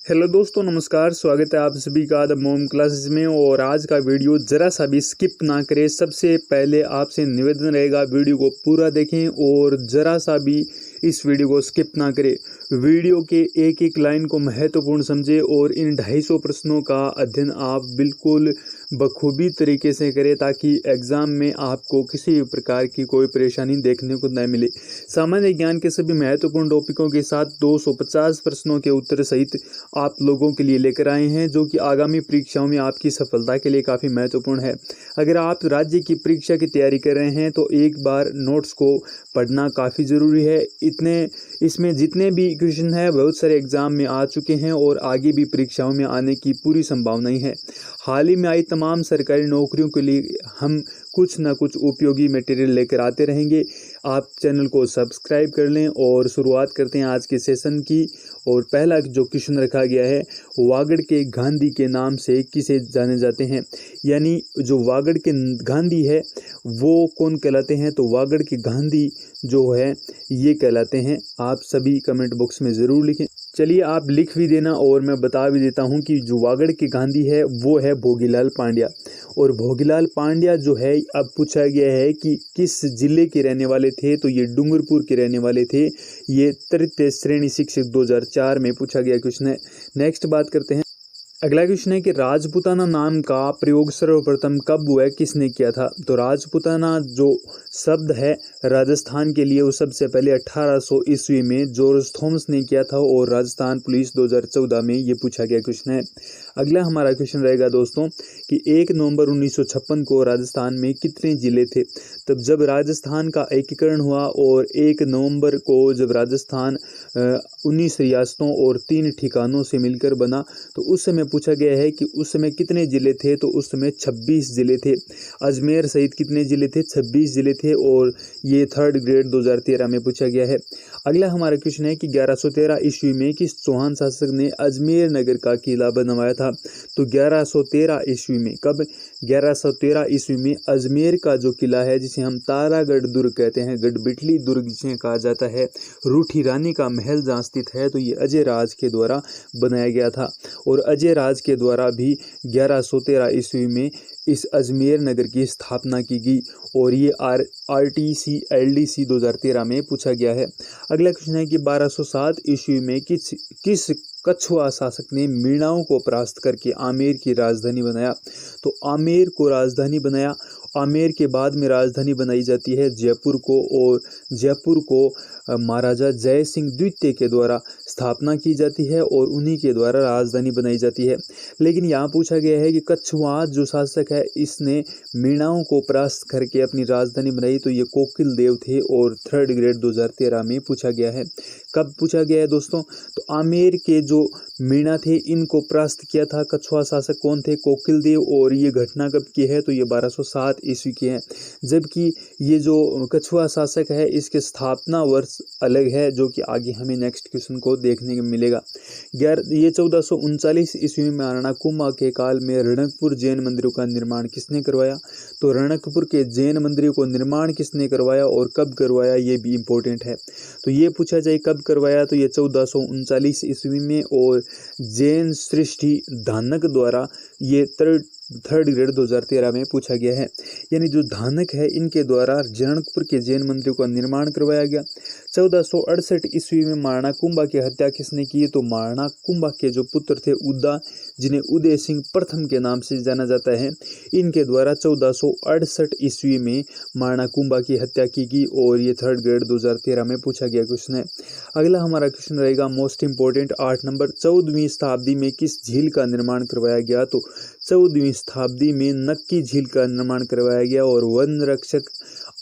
Hello दोस्तों, नमस्कार। स्वागत है आप सभी का द मोम क्लासेस में। और आज का वीडियो ज़रा सा भी स्किप ना करें। सबसे पहले आपसे निवेदन रहेगा, वीडियो को पूरा देखें और ज़रा सा भी इस वीडियो को स्किप ना करें। वीडियो के एक एक लाइन को महत्वपूर्ण समझें और इन 250 प्रश्नों का अध्ययन आप बिल्कुल बखूबी तरीके से करें ताकि एग्ज़ाम में आपको किसी भी प्रकार की कोई परेशानी देखने को न मिले। सामान्य ज्ञान के सभी महत्वपूर्ण टॉपिकों के साथ 250 प्रश्नों के उत्तर सहित आप लोगों के लिए लेकर आए हैं, जो कि आगामी परीक्षाओं में आपकी सफलता के लिए काफ़ी महत्वपूर्ण है। अगर आप राज्य की परीक्षा की तैयारी कर रहे हैं तो एक बार नोट्स को पढ़ना काफ़ी ज़रूरी है। इसमें जितने भी क्वेश्चन हैं बहुत सारे एग्जाम में आ चुके हैं और आगे भी परीक्षाओं में आने की पूरी संभावना है। हाल ही में आई तमाम सरकारी नौकरियों के लिए हम कुछ ना कुछ उपयोगी मटेरियल लेकर आते रहेंगे। आप चैनल को सब्सक्राइब कर लें और शुरुआत करते हैं आज के सेशन की। और पहला जो क्वेश्चन रखा गया है, वागड़ के गांधी के नाम से किसे जाने जाते हैं? यानी जो वागड़ के गांधी है वो कौन कहलाते हैं? तो वागड़ के गांधी जो है ये कहलाते हैं। आप सभी कमेंट बॉक्स में ज़रूर लिखें। चलिए आप लिख भी देना और मैं बता भी देता हूं कि जो वागड़ के गांधी है वो है भोगीलाल पांड्या। और भोगीलाल पांड्या जो है, अब पूछा गया है कि किस जिले के रहने वाले थे? तो ये डूंगरपुर के रहने वाले थे। ये तृतीय श्रेणी शिक्षक 2004 में पूछा गया क्वेश्चन है। नेक्स्ट बात करते हैं। अगला क्वेश्चन है कि राजपूताना नाम का प्रयोग सर्वप्रथम कब हुआ, किसने किया था? तो राजपूताना जो शब्द है राजस्थान के लिए वो सबसे पहले 1800 ईस्वी में जॉर्ज थॉमस ने किया था और राजस्थान पुलिस 2014 में ये पूछा गया क्वेश्चन है। अगला हमारा क्वेश्चन रहेगा दोस्तों कि 1 नवंबर 1956 को राजस्थान में कितने जिले थे? तब जब राजस्थान का एकीकरण हुआ और 1 नवंबर को जब राजस्थान 19 रियासतों और 3 ठिकानों से मिलकर बना, तो उस समय पूछा गया है कि उस समय कितने जिले थे? तो उस समय 26 जिले थे। अजमेर सहित कितने जिले थे? 26 जिले थे। और ये 3rd ग्रेड 2013 में पूछा गया है। अगला हमारा क्वेश्चन है कि 1113 ईस्वी में किस चौहान शासक ने अजमेर नगर का किला बनवाया था? तो 1113 ईस्वी में, कब? 1113 ईस्वी में अजमेर का जो किला है जिसे हम तारागढ़ दुर्ग कहते हैं, गढ़बिटली दुर्ग जिसे कहा जाता है, रूठी रानी का महल जहाँ स्थित है, तो ये अजय राज के द्वारा बनाया गया था। और अजय राज के द्वारा भी 1113 ईस्वी में इस अजमेर नगर की स्थापना की गई और ये RTC LDC 2013 में पूछा गया है। अगला क्वेश्चन है कि 1207 ईस्वी में किस कछुआ शासक ने मीणाओं को परास्त करके आमेर की राजधानी बनाया? तो आमेर को राजधानी बनाया। आमेर के बाद में राजधानी बनाई जाती है जयपुर को, और जयपुर को महाराजा जय सिंह द्वितीय के द्वारा स्थापना की जाती है और उन्हीं के द्वारा राजधानी बनाई जाती है। लेकिन यहाँ पूछा गया है कि कछुआ जो शासक है इसने मीणाओं को परास्त करके अपनी राजधानी बनाई, तो ये कोकिल देव थे और 3rd ग्रेड 2013 में पूछा गया है। कब पूछा गया है दोस्तों? तो आमेर के जो मीणा थे इनको परास्त किया था कछुआ शासक कौन थे? कोकिल देव। और ये घटना कब की है? तो ये 1207 ईस्वी की है। जबकि ये जो कछुआ शासक है इसके स्थापना वर्ष अलग है, जो कि आगे हमें नेक्स्ट क्वेश्चन को देखने को मिलेगा। ये 1439 ईस्वी में महाराणा कुंभा के काल में रणकपुर जैन मंदिरों का निर्माण किसने करवाया? तो रणकपुर के जैन मंदिरों को निर्माण किसने करवाया और कब करवाया, ये भी इम्पोर्टेंट है। तो ये पूछा जाए कब करवाया, तो ये 1439 ईस्वी में, और जैन सृष्टि धानक द्वारा ये 3rd ग्रेड 2013 में पूछा गया है। यानी जो धानक है इनके द्वारा रणकपुर के जैन मंदिरों का निर्माण करवाया गया। 1468 ईस्वी में महाराणा कुंभा की हत्या किसने की? तो महाराणा कुंभा के जो पुत्र थे उदा, जिन्हें उदय सिंह प्रथम के नाम से जाना जाता है, इनके द्वारा 1468 ईस्वी में महाराणा कुंभा की हत्या की गई और ये 3rd ग्रेड 2013 में पूछा गया क्वेश्चन है। अगला हमारा क्वेश्चन रहेगा मोस्ट इंपोर्टेंट 8 नंबर। 14वीं शताब्दी में किस झील का निर्माण करवाया गया? तो 14वीं शताब्दी में नक्की झील का निर्माण करवाया गया और वन रक्षक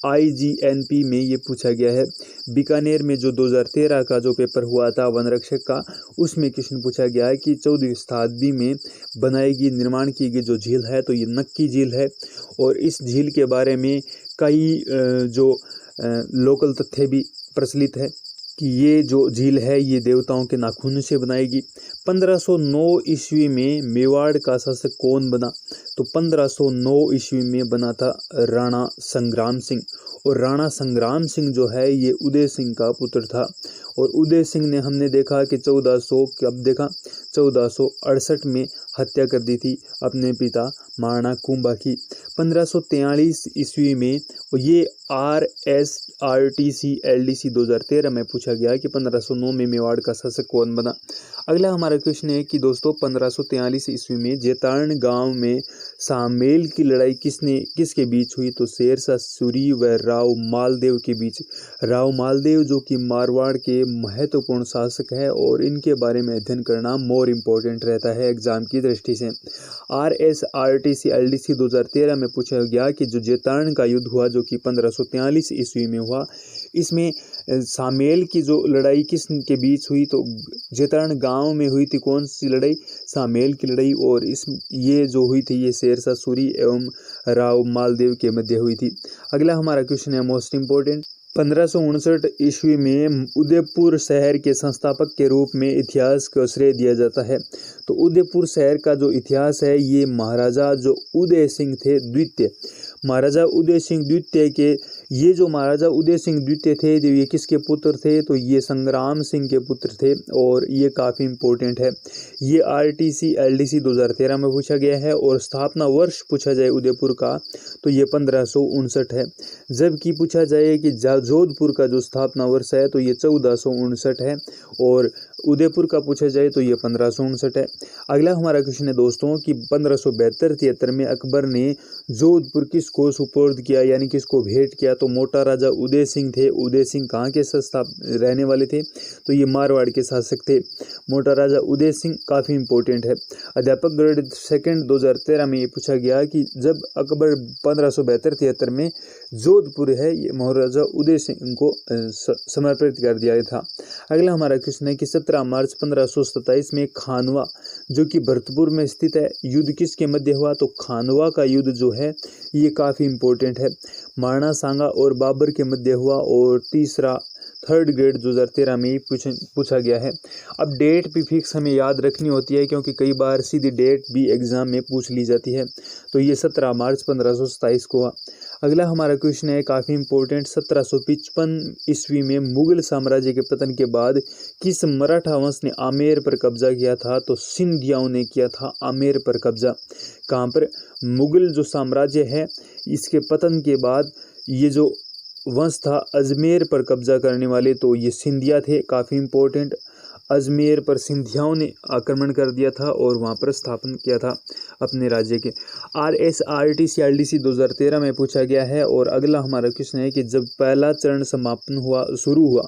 IGNP में ये पूछा गया है। बीकानेर में जो 2013 का जो पेपर हुआ था वन रक्षक का, उसमें क्वेश्चन पूछा गया है कि 14वीं शताब्दी में बनाई गई निर्माण की गई जो झील है तो ये नक्की झील है। और इस झील के बारे में कई जो लोकल तथ्य भी प्रचलित है कि ये जो झील है ये देवताओं के नाखून से बनाएगी। 1509 ईस्वी में मेवाड़ का शासक कौन बना? तो 1509 ईस्वी में बना था राणा संग्राम सिंह। और राणा संग्राम सिंह जो है ये उदय सिंह का पुत्र था। और उदय सिंह ने हमने देखा कि 1400 कब देखा 1468 में हत्या कर दी थी अपने पिता महाराणा कुंभा की। 1543 ईस्वी में ये RSRTC LDC 2013 में पूछा गया कि 1509 में मेवाड़ का शासक कौन बना। अगला हमारा क्वेश्चन है कि दोस्तों 1543 ईस्वी में जेतारण गांव में सामेल की लड़ाई किसके बीच हुई? तो शेरशाह सूरी व राव मालदेव के बीच। राव मालदेव जो कि मारवाड़ के महत्वपूर्ण शासक है और इनके बारे में अध्ययन करना मोर इम्पोर्टेंट रहता है एग्जाम की दृष्टि से। RSRTC LDC 2013 में पूछा गया कि जो जेतारण का युद्ध हुआ जो कि 1543 ईस्वी में हुआ, इसमें सामेल की जो लड़ाई किसके बीच हुई? तो जेतारण गांव में हुई थी। कौन सी लड़ाई? सामेल की लड़ाई। और ये जो हुई थी ये शेरशाह सूरी एवं राव मालदेव के मध्य हुई थी। अगला हमारा क्वेश्चन है मोस्ट इम्पोर्टेंट। 1559 ईस्वी में उदयपुर शहर के संस्थापक के रूप में इतिहास को श्रेय दिया जाता है। तो उदयपुर शहर का जो इतिहास है ये महाराजा जो उदय सिंह थे द्वितीय, महाराजा उदय सिंह द्वितीय के, ये जो महाराजा उदय सिंह द्वितीय थे तो ये किसके पुत्र थे? तो ये संग्राम सिंह के पुत्र थे और ये काफ़ी इम्पोर्टेंट है। ये RTC LDC 2013 में पूछा गया है। और स्थापना वर्ष पूछा जाए उदयपुर का तो ये 1559 है। जबकि पूछा जाए कि जोधपुर का जो स्थापना वर्ष है तो ये 1459 है और उदयपुर का पूछा जाए तो ये 1559 है। अगला हमारा क्वेश्चन है दोस्तों कि 1572-73 में अकबर ने जोधपुर किसको सुपुर्द किया यानी किसको भेंट किया? तो मोटा राजा उदय सिंह थे। उदय सिंह कहाँ के रहने वाले थे? तो ये मारवाड़ के शासक थे। मोटा राजा उदय सिंह काफ़ी इंपॉर्टेंट है। अध्यापक ग्रेड सेकंड 2013 में ये पूछा गया कि जब अकबर 1572-73 में जोधपुर है ये महाराजा उदय सिंह को समर्पित कर दिया था। अगला हमारा क्वेश्चन है कि 17 मार्च 1527 में खानवा जो कि भरतपुर में स्थित है युद्ध किसके मध्य हुआ? तो खानवा का युद्ध जो है ये काफ़ी इंपॉर्टेंट है, महाराणा सांगा और बाबर के मध्य हुआ। और तीसरा थर्ड ग्रेड 2013 में पूछा गया है। अब डेट भी फिक्स हमें याद रखनी होती है क्योंकि कई बार सीधी डेट भी एग्जाम में पूछ ली जाती है। तो ये 17 मार्च 1527 को हुआ। अगला हमारा क्वेश्चन है काफ़ी इंपॉर्टेंट। 1755 ईस्वी में मुगल साम्राज्य के पतन के बाद किस मराठा वंश ने आमेर पर कब्जा किया था? तो सिंधियाओं ने किया था आमेर पर कब्जा। कहाँ पर? मुगल जो साम्राज्य है इसके पतन के बाद ये जो वंश था अजमेर पर कब्जा करने वाले तो ये सिंधिया थे। काफ़ी इंपॉर्टेंट, अजमेर पर सिंधियाओं ने आक्रमण कर दिया था और वहाँ पर स्थापन किया था अपने राज्य के। RSRTC LDC 2013 में पूछा गया है। और अगला हमारा क्वेश्चन है कि जब पहला चरण शुरू हुआ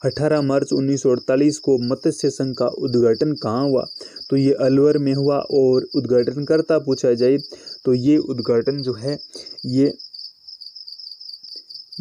18 मार्च 1948 को मत्स्य संघ का उद्घाटन कहाँ हुआ? तो ये अलवर में हुआ। और उद्घाटनकर्ता पूछा जाए तो ये उद्घाटन जो है ये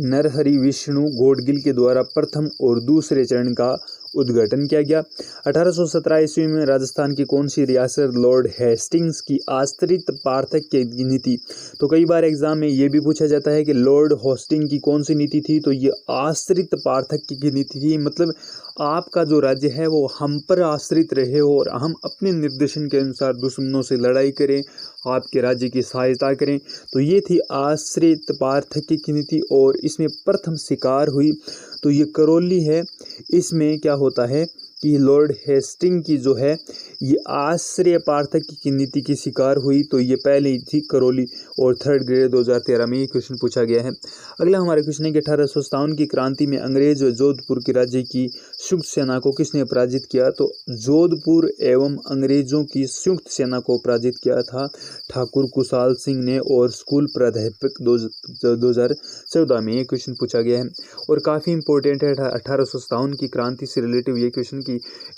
नरहरि विष्णु घोड़गिल के द्वारा प्रथम और दूसरे चरण का उद्घाटन किया गया। 1817 ईस्वी में राजस्थान की कौन सी रियासत लॉर्ड हेस्टिंग्स की आश्रित पार्थक्य की नीति? तो कई बार एग्जाम में ये भी पूछा जाता है कि लॉर्ड हेस्टिंग्स की कौन सी नीति थी? तो ये आश्रित पार्थक्य की नीति थी। मतलब आपका जो राज्य है वो हम पर आश्रित रहे और हम अपने निर्देशन के अनुसार दुश्मनों से लड़ाई करें, आपके राज्य की सहायता करें। तो ये थी आश्रित पार्थक्य की नीति। और इसमें प्रथम शिकार हुई तो ये करौली है। इसमें क्या होता है कि लॉर्ड हेस्टिंग की जो है ये आश्रय पार्थक्य की नीति की शिकार हुई तो ये पहले ही थी करौली। और थर्ड ग्रेड 2013 में ये क्वेश्चन पूछा गया है। अगला हमारा क्वेश्चन है कि 1857 की क्रांति में अंग्रेज व जोधपुर के राज्य की संयुक्त सेना को किसने पराजित किया? तो जोधपुर एवं अंग्रेजों की संयुक्त सेना को पराजित किया था ठाकुर कुशाल सिंह ने। और स्कूल प्राध्यापक 2014 में ये क्वेश्चन पूछा गया है और काफ़ी इंपॉर्टेंट है। 1857 की क्रांति से रिलेटिव ये क्वेश्चन की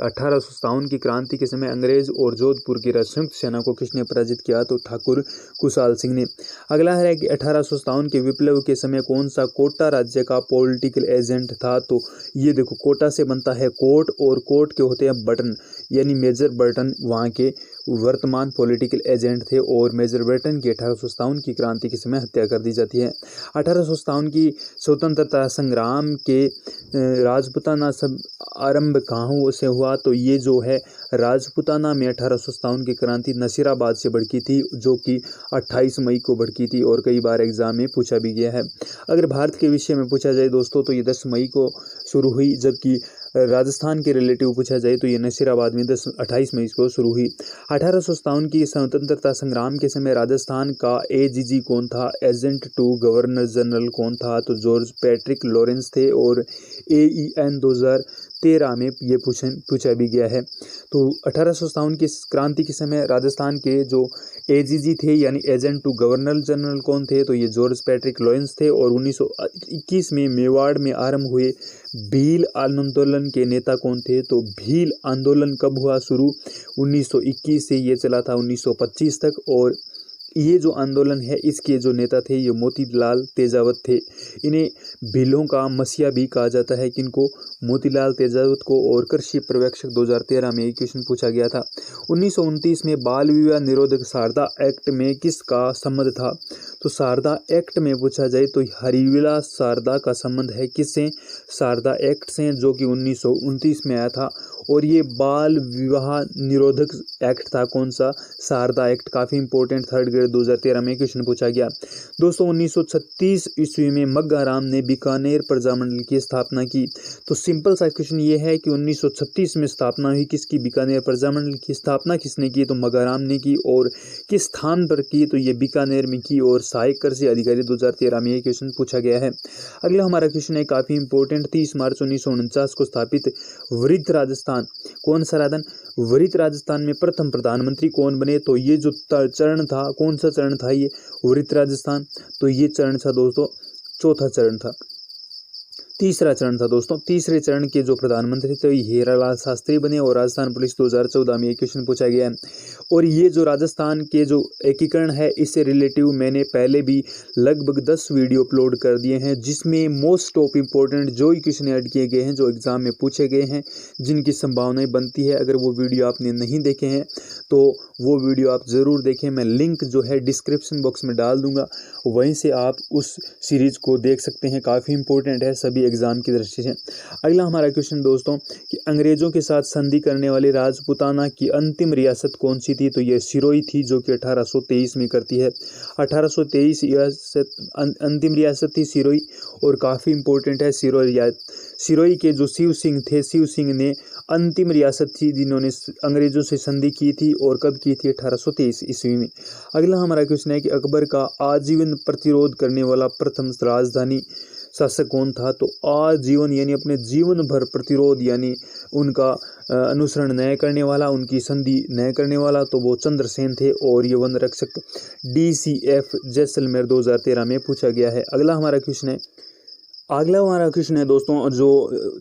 1857 की क्रांति के समय अंग्रेज और जोधपुर की संयुक्त सेना को किसने पराजित किया? तो ठाकुर कुशाल सिंह ने। अगला है कि 1857 के विप्लव के समय कौन सा कोटा राज्य का पॉलिटिकल एजेंट था? तो ये देखो कोटा से बनता है कोट और कोट के होते हैं बटन यानी मेजर बटन वहाँ के वर्तमान पॉलिटिकल एजेंट थे। और मेजर बटन की 1857 की क्रांति के समय हत्या कर दी जाती है। 1857 की स्वतंत्रता संग्राम के राजपूताना सब आरंभ कहाँ से हुआ? तो ये जो है राजपूताना में 1857 की क्रांति नसीराबाद से भड़की थी जो कि 28 मई को भड़की थी और कई बार एग्जाम में पूछा भी गया है। अगर भारत के विषय में पूछा जाए दोस्तों तो ये 10 मई को शुरू हुई जबकि राजस्थान के रिलेटिव पूछा जाए तो ये नसीराबाद में 28 मई को शुरू हुई। 1857 की स्वतंत्रता संग्राम के समय राजस्थान का एजीजी कौन था? एजेंट टू गवर्नर जनरल कौन था? तो जॉर्ज पैट्रिक लॉरेंस थे। और AEN 2013 में ये पूछा भी गया है। तो 1857 की क्रांति के समय राजस्थान के जो एजीजी थे यानी एजेंट टू गवर्नर जनरल कौन थे? तो ये जॉर्ज पैट्रिक लॉरेंस थे। और 1921 में मेवाड़ में आरंभ हुए भील आंदोलन के नेता कौन थे? तो भील आंदोलन कब हुआ शुरू? 1921 से ये चला था 1925 तक। और ये जो आंदोलन है इसके जो नेता थे ये मोतीलाल तेजावत थे। इन्हें भीलों का मसीहा भी कहा जाता है। किनको? मोतीलाल तेजावत को। और कृषि पर्यवेक्षक 2013 में क्वेश्चन पूछा गया था। 1929 में बाल विवाह निरोधक शारदा एक्ट में किसका संबंध था? तो शारदा एक्ट में पूछा जाए तो हरिविलास शारदा का संबंध है किससे? शारदा एक्ट से, जो कि 1929 में आया था। और ये बाल विवाह निरोधक एक्ट था कौन सा? शारदा एक्ट। काफ़ी इंपॉर्टेंट, 3rd ग्रेड 2013 में क्वेश्चन पूछा गया। दोस्तों 1936 ईस्वी में मग्गाराम ने बीकानेर प्रजामंडल की स्थापना की। तो सिंपल सा क्वेश्चन ये है कि 1936 में स्थापना हुई किसकी? बीकानेर प्रजामंडल की। स्थापना किसने की? तो मग्गाराम ने की। और किस स्थान पर की? तो ये बीकानेर में की। और सहायक कृषि अधिकारी 2013 में ये क्वेश्चन पूछा गया है। अगला हमारा क्वेश्चन है काफ़ी इंपॉर्टेंट। 30 मार्च 1949 को स्थापित वृद्ध राजस्थान कौन सा राजन? वृद्ध राजस्थान में प्रथम प्रधानमंत्री कौन बने? तो ये जो चरण था, कौन सा चरण था ये वृद्ध राजस्थान? तो ये चरण था दोस्तों, चौथा चरण था, तीसरा चरण था दोस्तों। तीसरे चरण के जो प्रधानमंत्री थे हीरालाल शास्त्री बने। और राजस्थान पुलिस 2014 में ये क्वेश्चन पूछा गया है। और ये जो राजस्थान के जो एकीकरण है इससे रिलेटिव मैंने पहले भी लगभग 10 वीडियो अपलोड कर दिए हैं, जिसमें मोस्ट ऑफ इम्पोर्टेंट जो क्वेश्चन ऐड किए गए हैं, जो एग्जाम में पूछे गए हैं, जिनकी संभावनाएं बनती है। अगर वो वीडियो आपने नहीं देखे हैं तो वो वीडियो आप ज़रूर देखें। मैं लिंक जो है डिस्क्रिप्शन बॉक्स में डाल दूंगा, वहीं से आप उस सीरीज को देख सकते हैं। काफ़ी इंपॉर्टेंट है सभी एग्जाम की दृष्टि से। अगला हमारा क्वेश्चन दोस्तों कि अंग्रेजों के साथ संधि करने वाली राजपूताना की अंतिम रियासत कौन सी थी? तो ये सिरोही थी, जो कि 1823 में करती है। 1823 अंतिम रियासत थी सिरोही। और काफ़ी इंपॉर्टेंट है सिरोही के जो शिव सिंह थे, शिव सिंह ने अंतिम रियासत थी जिन्होंने अंग्रेजों से संधि की थी। और कब की थी? 1823 ईस्वी में। अगला हमारा क्वेश्चन है कि अकबर का आजीवन प्रतिरोध करने वाला प्रथम राजधानी शासक कौन था? तो आजीवन यानी अपने जीवन भर प्रतिरोध यानी उनका अनुसरण न करने वाला, उनकी संधि न करने वाला, तो वो चंद्रसेन थे। और ये वन रक्षक DCF जैसलमेर 2013 में पूछा गया है। अगला हमारा क्वेश्चन है दोस्तों जो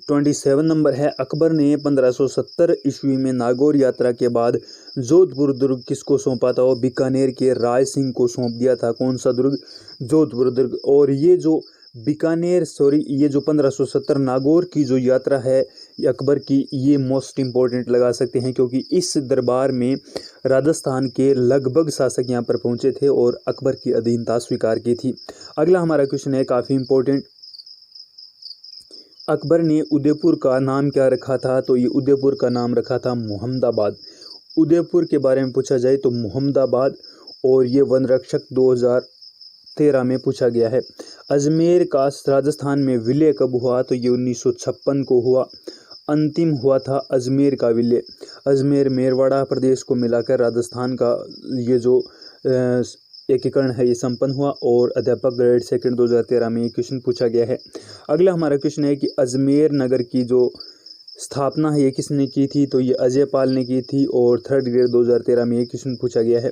27 नंबर है। अकबर ने 1570 ईस्वी में नागौर यात्रा के बाद जोधपुर दुर्ग किसको सौंपा था? और बीकानेर के राय सिंह को सौंप दिया था। कौन सा दुर्ग? जोधपुर दुर्ग। और ये जो ये जो 1570 नागौर की जो यात्रा है अकबर की, ये मोस्ट इम्पोर्टेंट लगा सकते हैं, क्योंकि इस दरबार में राजस्थान के लगभग शासक यहाँ पर पहुँचे थे और अकबर की अधीनता स्वीकार की थी। अगला हमारा क्वेश्चन है काफ़ी इंपॉर्टेंट। अकबर ने उदयपुर का नाम क्या रखा था? तो ये उदयपुर का नाम रखा था मोहम्मदाबाद। उदयपुर के बारे में पूछा जाए तो मोहम्मदाबाद। और ये वन रक्षक 2013 में पूछा गया है। अजमेर का राजस्थान में विलय कब हुआ? तो ये 1956 को हुआ। अंतिम हुआ था अजमेर का विलय। अजमेर मेरवाड़ा प्रदेश को मिलाकर राजस्थान का ये जो एकीकरण है ये संपन्न हुआ। और अध्यापक ग्रेड 2 2013 में ये क्वेश्चन पूछा गया है। अगला हमारा क्वेश्चन है कि अजमेर नगर की जो स्थापना है ये किसने की थी? तो ये अजयपाल ने की थी। और 3rd ग्रेड 2013 में ये क्वेश्चन पूछा गया है।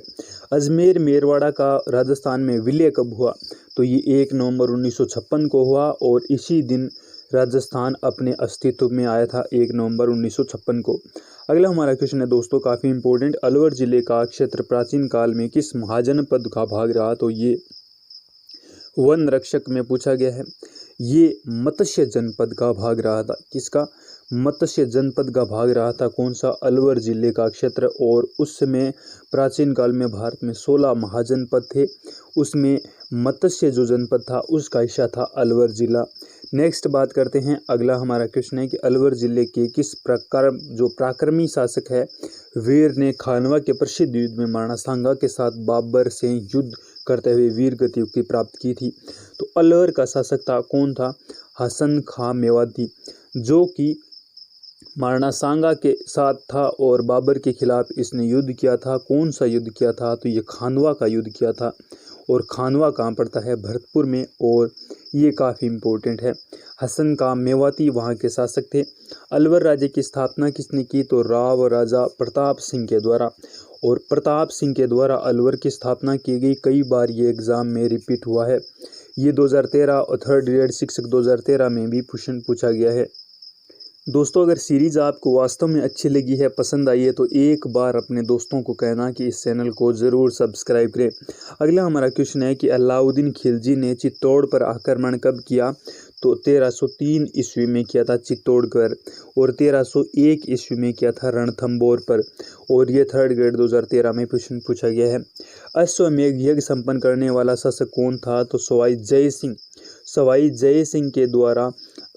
अजमेर मेरवाड़ा का राजस्थान में विलय कब हुआ? तो ये 1 नवंबर 1956 को हुआ। और इसी दिन राजस्थान अपने अस्तित्व में आया था, 1 नवंबर 1956 को। अगला हमारा क्वेश्चन है दोस्तों काफ़ी इंपॉर्टेंट। अलवर जिले का क्षेत्र प्राचीन काल में किस महाजनपद का भाग रहा? तो ये वन रक्षक में पूछा गया है। ये मत्स्य जनपद का भाग रहा था। किसका? मत्स्य जनपद का भाग रहा था। कौन सा? अलवर जिले का क्षेत्र। और उस समय प्राचीन काल में भारत में 16 महाजनपद थे, उसमें मत्स्य जो जनपद था उसका हिस्सा था अलवर जिला। नेक्स्ट बात करते हैं। अगला हमारा क्वेश्चन है कि अलवर जिले के किस प्रकार जो पराक्रमी शासक है वीर ने खानवा के प्रसिद्ध युद्ध में महाराणा सांगा के साथ बाबर से युद्ध करते हुए वीर गति की प्राप्त की थी? तो अलवर का शासक था कौन था? हसन खां मेवाती, जो कि महाराणा सांगा के साथ था और बाबर के खिलाफ इसने युद्ध किया था। कौन सा युद्ध किया था? तो ये खानवा का युद्ध किया था। और खानवा कहाँ पड़ता है? भरतपुर में, और ये काफ़ी इम्पोर्टेंट है। हसन का मेवाती वहाँ के शासक थे। अलवर राज्य की स्थापना किसने की? तो राव राजा प्रताप सिंह के द्वारा। और प्रताप सिंह के द्वारा अलवर की स्थापना की गई। कई बार ये एग्ज़ाम में रिपीट हुआ है। ये 2013 और थर्ड ग्रेड शिक्षक 2013 में भी क्वेश्चन पूछा गया है। दोस्तों, अगर सीरीज़ आपको वास्तव में अच्छी लगी है, पसंद आई है, तो एक बार अपने दोस्तों को कहना कि इस चैनल को ज़रूर सब्सक्राइब करें। अगला हमारा क्वेश्चन है कि अलाउद्दीन खिलजी ने चित्तौड़ पर आक्रमण कब किया? तो 1303 ईस्वी में किया था चित्तौड़ पर, और 1301 ईस्वी में किया था रणथंभौर पर। और ये थर्ड ग्रेड 2013 में क्वेश्चन पूछा गया है। अश्वमेध यज्ञ संपन्न करने वाला शासक कौन था? तो सवाई जय सिंह। सवाई जय सिंह के द्वारा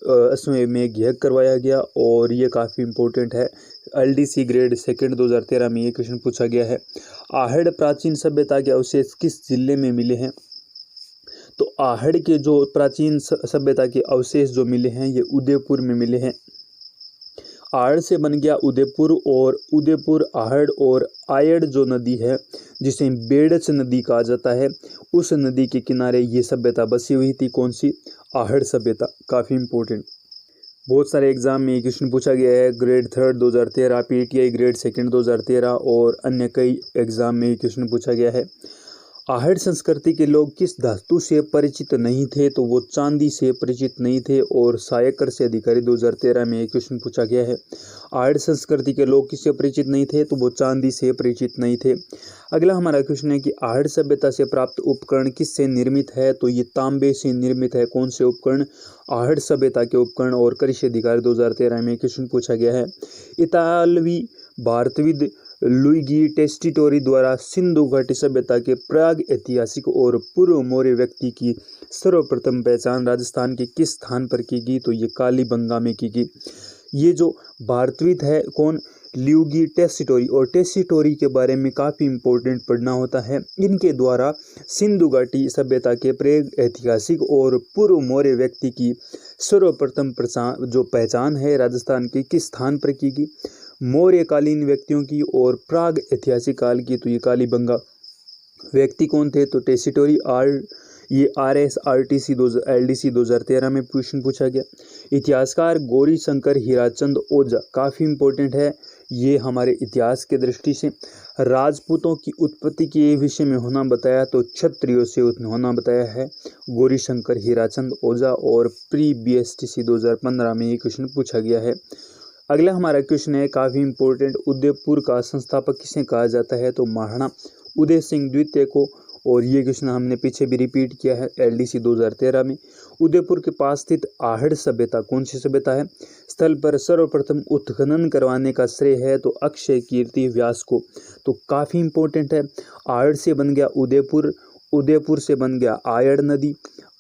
अश्वमेध यज्ञ करवाया गया, और ये काफ़ी इम्पोर्टेंट है। LDC ग्रेड सेकंड 2013 में ये क्वेश्चन पूछा गया है। आहड़ प्राचीन सभ्यता के अवशेष किस जिले में मिले हैं? तो आहड़ के जो प्राचीन सभ्यता के अवशेष जो मिले हैं, ये उदयपुर में मिले हैं। आहड़ से बन गया उदयपुर, और उदयपुर, आहड़ और आयड़ जो नदी है, जिसे बेड़च नदी कहा जाता है, उस नदी के किनारे ये सभ्यता बसी हुई थी। कौन सी? आहड़ सभ्यता। काफ़ी इम्पोर्टेंट, बहुत सारे एग्जाम में ये क्वेश्चन पूछा गया है। Grade third 2013, PTI grade second 2013 और अन्य कई एग्जाम में ये क्वेश्चन पूछा गया है। आहड़ संस्कृति के लोग किस धातु से परिचित नहीं थे? तो वो चांदी से परिचित नहीं थे। और सायकर से अधिकारी 2013 में एक क्वेश्चन पूछा गया है। आहड़ संस्कृति के लोग किससे परिचित नहीं थे? तो वो चांदी से परिचित नहीं थे। अगला हमारा क्वेश्चन है कि आहड़ सभ्यता से प्राप्त उपकरण किससे निर्मित है? तो ये तांबे से निर्मित है। कौन से उपकरण? आहड़ सभ्यता के उपकरण। और कृषि अधिकारी 2013 में क्वेश्चन पूछा गया है। इतालवी भारतविद लुइगी टेस्टिटोरी द्वारा सिंधु घाटी सभ्यता के प्राग ऐतिहासिक और पूर्व मौर्य व्यक्ति की सर्वप्रथम पहचान राजस्थान के किस स्थान पर की गई? तो ये कालीबंगा में की गई। ये जो भारतविद है कौन? ल्यूगी टेस्टिटोरी। और टेस्टिटोरी के बारे में काफ़ी इम्पोर्टेंट पढ़ना होता है। इनके द्वारा सिंधु घाटी सभ्यता के प्राग ऐतिहासिक और पूर्व मौर्य व्यक्ति की सर्वप्रथम जो पहचान है राजस्थान के किस स्थान पर की गई? मौर्यकालीन व्यक्तियों की। और प्राग ऐतिहासिक काल की, तो ये कालीबंगा। व्यक्ति कौन थे? तो टेस्टिटोरी। ये RSRTC LDC 2013 में क्वेश्चन पूछा गया। इतिहासकार गौरी शंकर हीराचंद ओझा काफ़ी इम्पोर्टेंट है ये हमारे इतिहास के दृष्टि से। राजपूतों की उत्पत्ति के विषय में होना बताया, तो क्षत्रियों से होना बताया है गौरी शंकर हीराचंद ओझा। और प्री BSTC 2015 में ये क्वेश्चन पूछा गया है। अगला हमारा क्वेश्चन है काफ़ी इम्पोर्टेंट। उदयपुर का संस्थापक किसे कहा जाता है? तो महाराणा उदय सिंह द्वितीय को। और ये क्वेश्चन हमने पीछे भी रिपीट किया है LDC 2013 में। उदयपुर के पास स्थित आहड़ सभ्यता कौन सी सभ्यता है? स्थल पर सर्वप्रथम उत्खनन करवाने का श्रेय है तो अक्षय कीर्ति व्यास को। तो काफ़ी इम्पोर्टेंट है। आहड़ से बन गया उदयपुर, उदयपुर से बन गया आयड़ नदी,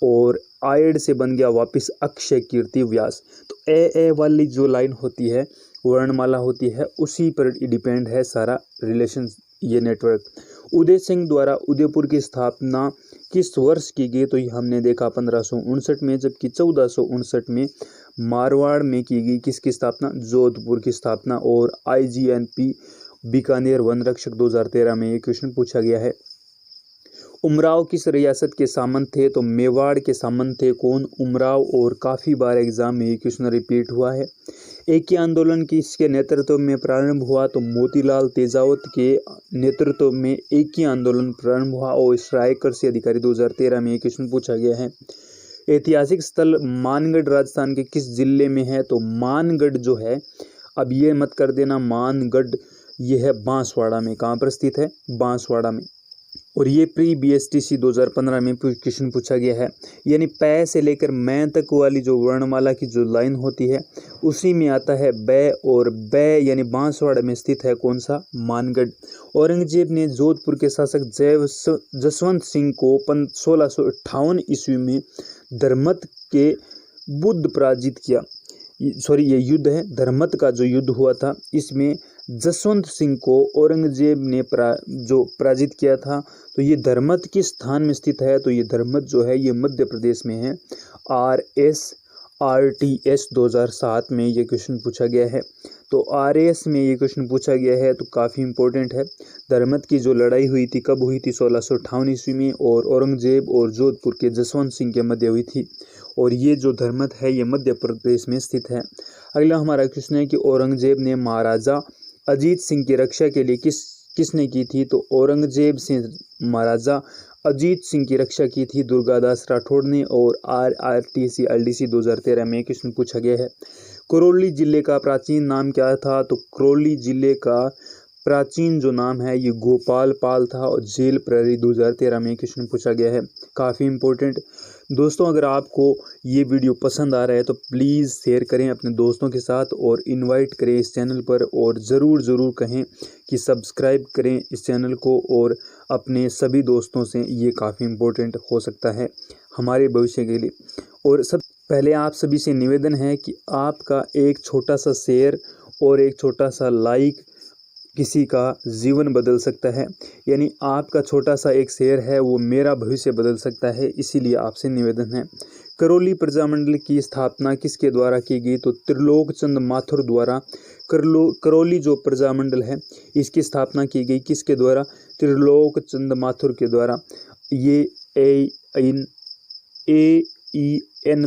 और आयड़ से बन गया वापस अक्षय कीर्ति व्यास। तो ए वाली जो लाइन होती है, वर्णमाला होती है, उसी पर डिपेंड है सारा रिलेशन, ये नेटवर्क। उदय सिंह द्वारा उदयपुर की स्थापना किस वर्ष की गई? तो ये हमने देखा 1559 में, जबकि 1459 में मारवाड़ में की गई किसकी स्थापना? जोधपुर की स्थापना। और IGNP बीकानेर वन रक्षक 2013 में ये क्वेश्चन पूछा गया है। उमराव किस रियासत के सामंत थे? तो मेवाड़ के सामंत थे। कौन? उमराव। और काफ़ी बार एग्जाम में ये क्वेश्चन रिपीट हुआ है। एकी आंदोलन किसके नेतृत्व में प्रारंभ हुआ? तो मोतीलाल तेजावत के नेतृत्व में एकी आंदोलन प्रारंभ हुआ। और रायकर से अधिकारी 2013 में ये क्वेश्चन पूछा गया है। ऐतिहासिक स्थल मानगढ़ राजस्थान के किस जिले में है? तो मानगढ़ जो है, अब ये मत कर देना, मानगढ़ ये है बांसवाड़ा में। कहाँ पर स्थित है? बांसवाड़ा में। और ये प्री BSTC 2015 में क्वेश्चन पूछा गया है। यानी पै से लेकर मैं तक वाली जो वर्णमाला की जो लाइन होती है, उसी में आता है बै। और बै यानी बांसवाड़ा में स्थित है कौन सा? मानगढ़। औरंगजेब ने जोधपुर के शासक जसवंत सिंह को 1658 ईस्वी में धर्मत के बुद्ध पराजित किया। ये युद्ध है धर्मत का जो युद्ध हुआ था, इसमें जसवंत सिंह को औरंगजेब ने जो पराजित किया था। तो ये धर्मत किस स्थान में स्थित है? तो ये धर्मत जो है ये मध्य प्रदेश में है। RTS 2007 में ये क्वेश्चन पूछा गया है। तो RAS में ये क्वेश्चन पूछा गया है, तो काफ़ी इंपॉर्टेंट है। धर्मत की जो लड़ाई हुई थी कब हुई थी? 1658 ईस्वी में, और औरंगजेब और जोधपुर के जसवंत सिंह के मध्य हुई थी। और ये जो धर्मत है ये मध्य प्रदेश में स्थित है। अगला हमारा क्वेश्चन है कि औरंगजेब ने महाराजा अजीत सिंह की रक्षा के लिए किसने की थी? तो औरंगजेब से महाराजा अजीत सिंह की रक्षा की थी दुर्गादास राठौड़ ने। और RRTC LDC 2013 में क्वेश्चन पूछा गया है। करौली जिले का प्राचीन नाम क्या था? तो करौली जिले का प्राचीन जो नाम है ये गोपाल पाल था। और जेल प्रहरी 2013 में क्वेश्चन पूछा गया है, काफ़ी इंपॉर्टेंट। दोस्तों, अगर आपको ये वीडियो पसंद आ रहा है तो प्लीज़ शेयर करें अपने दोस्तों के साथ और इनवाइट करें इस चैनल पर, और ज़रूर कहें कि सब्सक्राइब करें इस चैनल को और अपने सभी दोस्तों से, ये काफ़ी इंपॉर्टेंट हो सकता है हमारे भविष्य के लिए। और सब पहले आप सभी से निवेदन है कि आपका एक छोटा सा शेयर और एक छोटा सा लाइक किसी का जीवन बदल सकता है। यानी आपका छोटा सा एक शेयर है वो मेरा भविष्य बदल सकता है, इसीलिए आपसे निवेदन है। करौली प्रजामंडल की स्थापना किसके द्वारा की गई? तो त्रिलोक चंद माथुर द्वारा करौली जो प्रजामंडल है इसकी स्थापना की गई किसके द्वारा? त्रिलोक चंद माथुर के द्वारा। ये AEN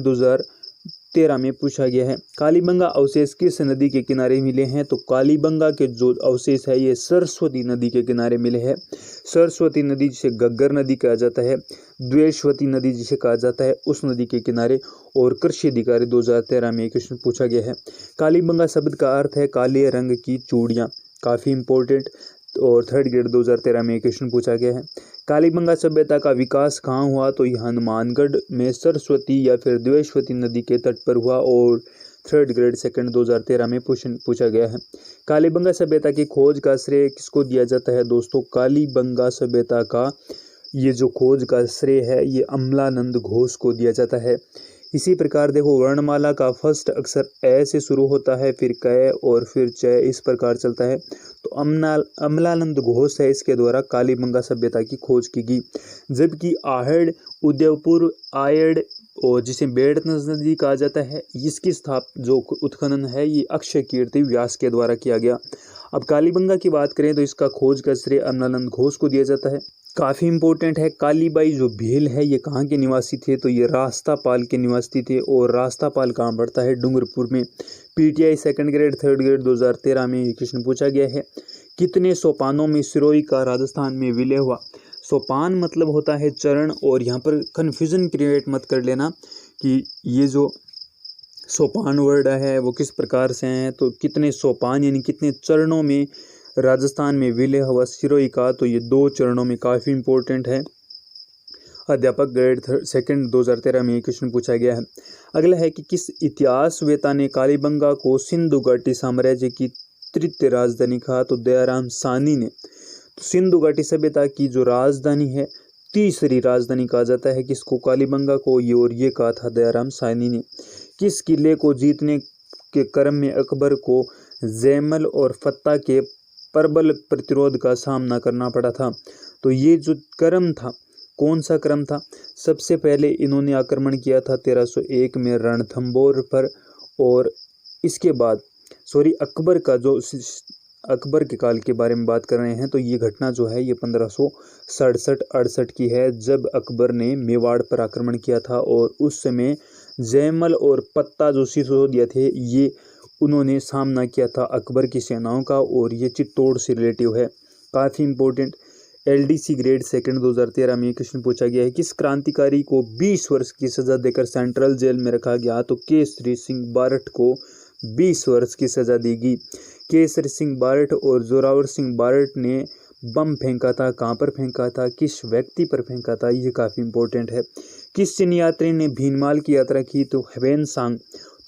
2013 में पूछा गया है। कालीबंगा अवशेष किस नदी के किनारे मिले हैं? तो कालीबंगा के जो अवशेष है ये सरस्वती नदी के किनारे मिले हैं। सरस्वती नदी जिसे घग्गर नदी कहा जाता है, द्वेषवती नदी जिसे कहा जाता है, उस नदी के किनारे। और कृषि अधिकारी 2013 में क्वेश्चन पूछा गया है। कालीबंगा शब्द का अर्थ है काले रंग की चूड़ियाँ, काफ़ी इंपॉर्टेंट। और थर्ड ग्रेड 2013 में क्वेश्चन पूछा गया है। कालीबंगा सभ्यता का विकास कहाँ हुआ? तो यह हनुमानगढ़ में सरस्वती या फिर द्वेषवती नदी के तट पर हुआ। और थर्ड ग्रेड सेकंड 2013 में पूछा गया है। कालीबंगा सभ्यता की खोज का श्रेय किसको दिया जाता है? दोस्तों, कालीबंगा सभ्यता का ये जो खोज का श्रेय है ये अमलानंद घोष को दिया जाता है। इसी प्रकार देखो, वर्णमाला का फर्स्ट अक्षर ए से शुरू होता है, फिर क और फिर च, इस प्रकार चलता है। तो अमलानंद घोष है, इसके द्वारा कालीबंगा सभ्यता की खोज की गई। जबकि आहड़, उदयपुर, आयड़ और जिसे बेड़त नदी कहा जाता है, इसकी जो उत्खनन है ये अक्षय कीर्ति व्यास के द्वारा किया गया। अब कालीबंगा की बात करें तो इसका खोज का श्रेय अमलानंद घोष को दिया जाता है। काफ़ी इंपॉर्टेंट है। कालीबाई जो भील है ये कहाँ के निवासी थे? तो ये रास्तापाल के निवासी थे। और रास्तापाल कहाँ पड़ता है? डूंगरपुर में। PTI second grade third grade 2013 में ये क्वेश्चन पूछा गया है। कितने सोपानों में सिरोही का राजस्थान में विलय हुआ? सोपान मतलब होता है चरण, और यहाँ पर कन्फ्यूजन क्रिएट मत कर लेना कि ये जो सोपान वर्ड है वो किस प्रकार से हैं। तो कितने सोपान यानी कितने चरणों में राजस्थान में विलय हुआ सिरोही का? तो ये 2 चरणों में, काफ़ी इंपॉर्टेंट है। अध्यापक ग्रेड सेकंड 2013 में क्वेश्चन पूछा गया है। अगला है कि किस इतिहासवेता ने कालीबंगा को सिंधु घाटी साम्राज्य की तृतीय राजधानी कहा? तो दयाराम साहनी ने। तो सिंधु घाटी सभ्यता की जो राजधानी है तीसरी राजधानी कहा जाता है किसको? कालीबंगा को। ये और ये कहा था दयाराम साहनी ने। किस किले को जीतने के क्रम में अकबर को जैमल और फत्ता के प्रबल प्रतिरोध का सामना करना पड़ा था? तो ये जो क्रम था, कौन सा क्रम था? सबसे पहले इन्होंने आक्रमण किया था 1301 में रणथंभौर पर। और इसके बाद अकबर का जो अकबर के काल के बारे में बात कर रहे हैं, तो ये घटना जो है ये 1567-68 की है, जब अकबर ने मेवाड़ पर आक्रमण किया था। और उस समय जैमल और पत्ता जो सिसोदिया थे ये उन्होंने सामना किया था अकबर की सेनाओं का। और ये चित्तौड़ से रिलेटिव है, काफ़ी इंपॉर्टेंट। LDC ग्रेड सेकंड 2013 में क्वेश्चन पूछा गया है। किस क्रांतिकारी को 20 वर्ष की सज़ा देकर सेंट्रल जेल में रखा गया? तो केसरी सिंह बारठ को 20 वर्ष की सज़ा दी गई। केसरी सिंह बारठ और जोरावर सिंह बारठ ने बम फेंका था, कहाँ पर फेंका था, किस व्यक्ति पर फेंका था? ये काफ़ी इंपॉर्टेंट है। किस चीनी यात्री ने भीनमाल की यात्रा की? तो ह्वेनसांग।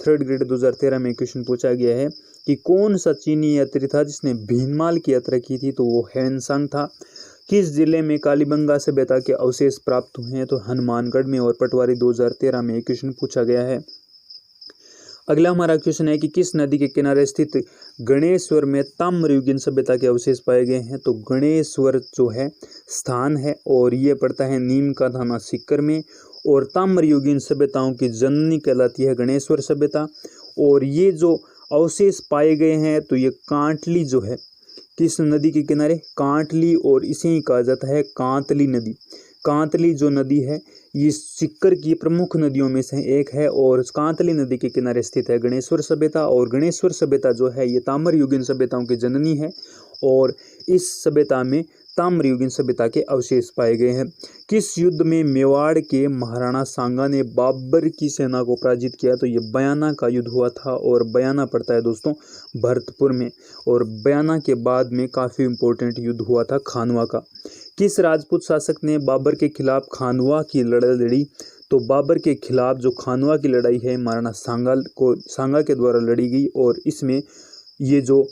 थर्ड ग्रेड 2013 में क्वेश्चन पूछा गया है कि कौन सा चीनी यात्री था जिसने भीनमाल की यात्रा की थी? तो वो ह्वेनसांग था। किस जिले में कालीबंगा सभ्यता के अवशेष प्राप्त हुए हैं? तो हनुमानगढ़ में। और पटवारी 2013 में क्वेश्चन पूछा गया है। अगला हमारा क्वेश्चन है कि किस नदी के किनारे स्थित गणेश्वर में ताम्रयुगीन सभ्यता के अवशेष पाए गए हैं? तो गणेश्वर जो है स्थान है और ये पड़ता है नीम का थाना सीकर में। और ताम्रयुगीन सभ्यताओं की जननी कहलाती है गणेश्वर सभ्यता। और ये जो अवशेष पाए गए हैं तो ये कांटली जो है किस नदी के किनारे, कांटली, और इसे ही कहा जाता है कांतली नदी। कांतली जो नदी है ये सिक्कर की प्रमुख नदियों में से एक है और कांतली नदी के किनारे स्थित है गणेश्वर सभ्यता। और गणेश्वर सभ्यता जो है ये ताम्रयुगीन सभ्यताओं की जननी है और इस सभ्यता में ताम्रयुगीन सभ्यता के अवशेष पाए गए हैं। किस युद्ध में मेवाड़ के महाराणा सांगा ने बाबर की सेना को पराजित किया, तो ये बयाना का युद्ध हुआ था और बयाना पड़ता है दोस्तों भरतपुर में। और बयाना के बाद में काफ़ी इम्पोर्टेंट युद्ध हुआ था खानवा का। किस राजपूत शासक ने बाबर के खिलाफ खानवा की लड़ाई लड़ी, तो बाबर के खिलाफ जो खानवा की लड़ाई है महाराणा सांगा के द्वारा लड़ी गई और इसमें ये जो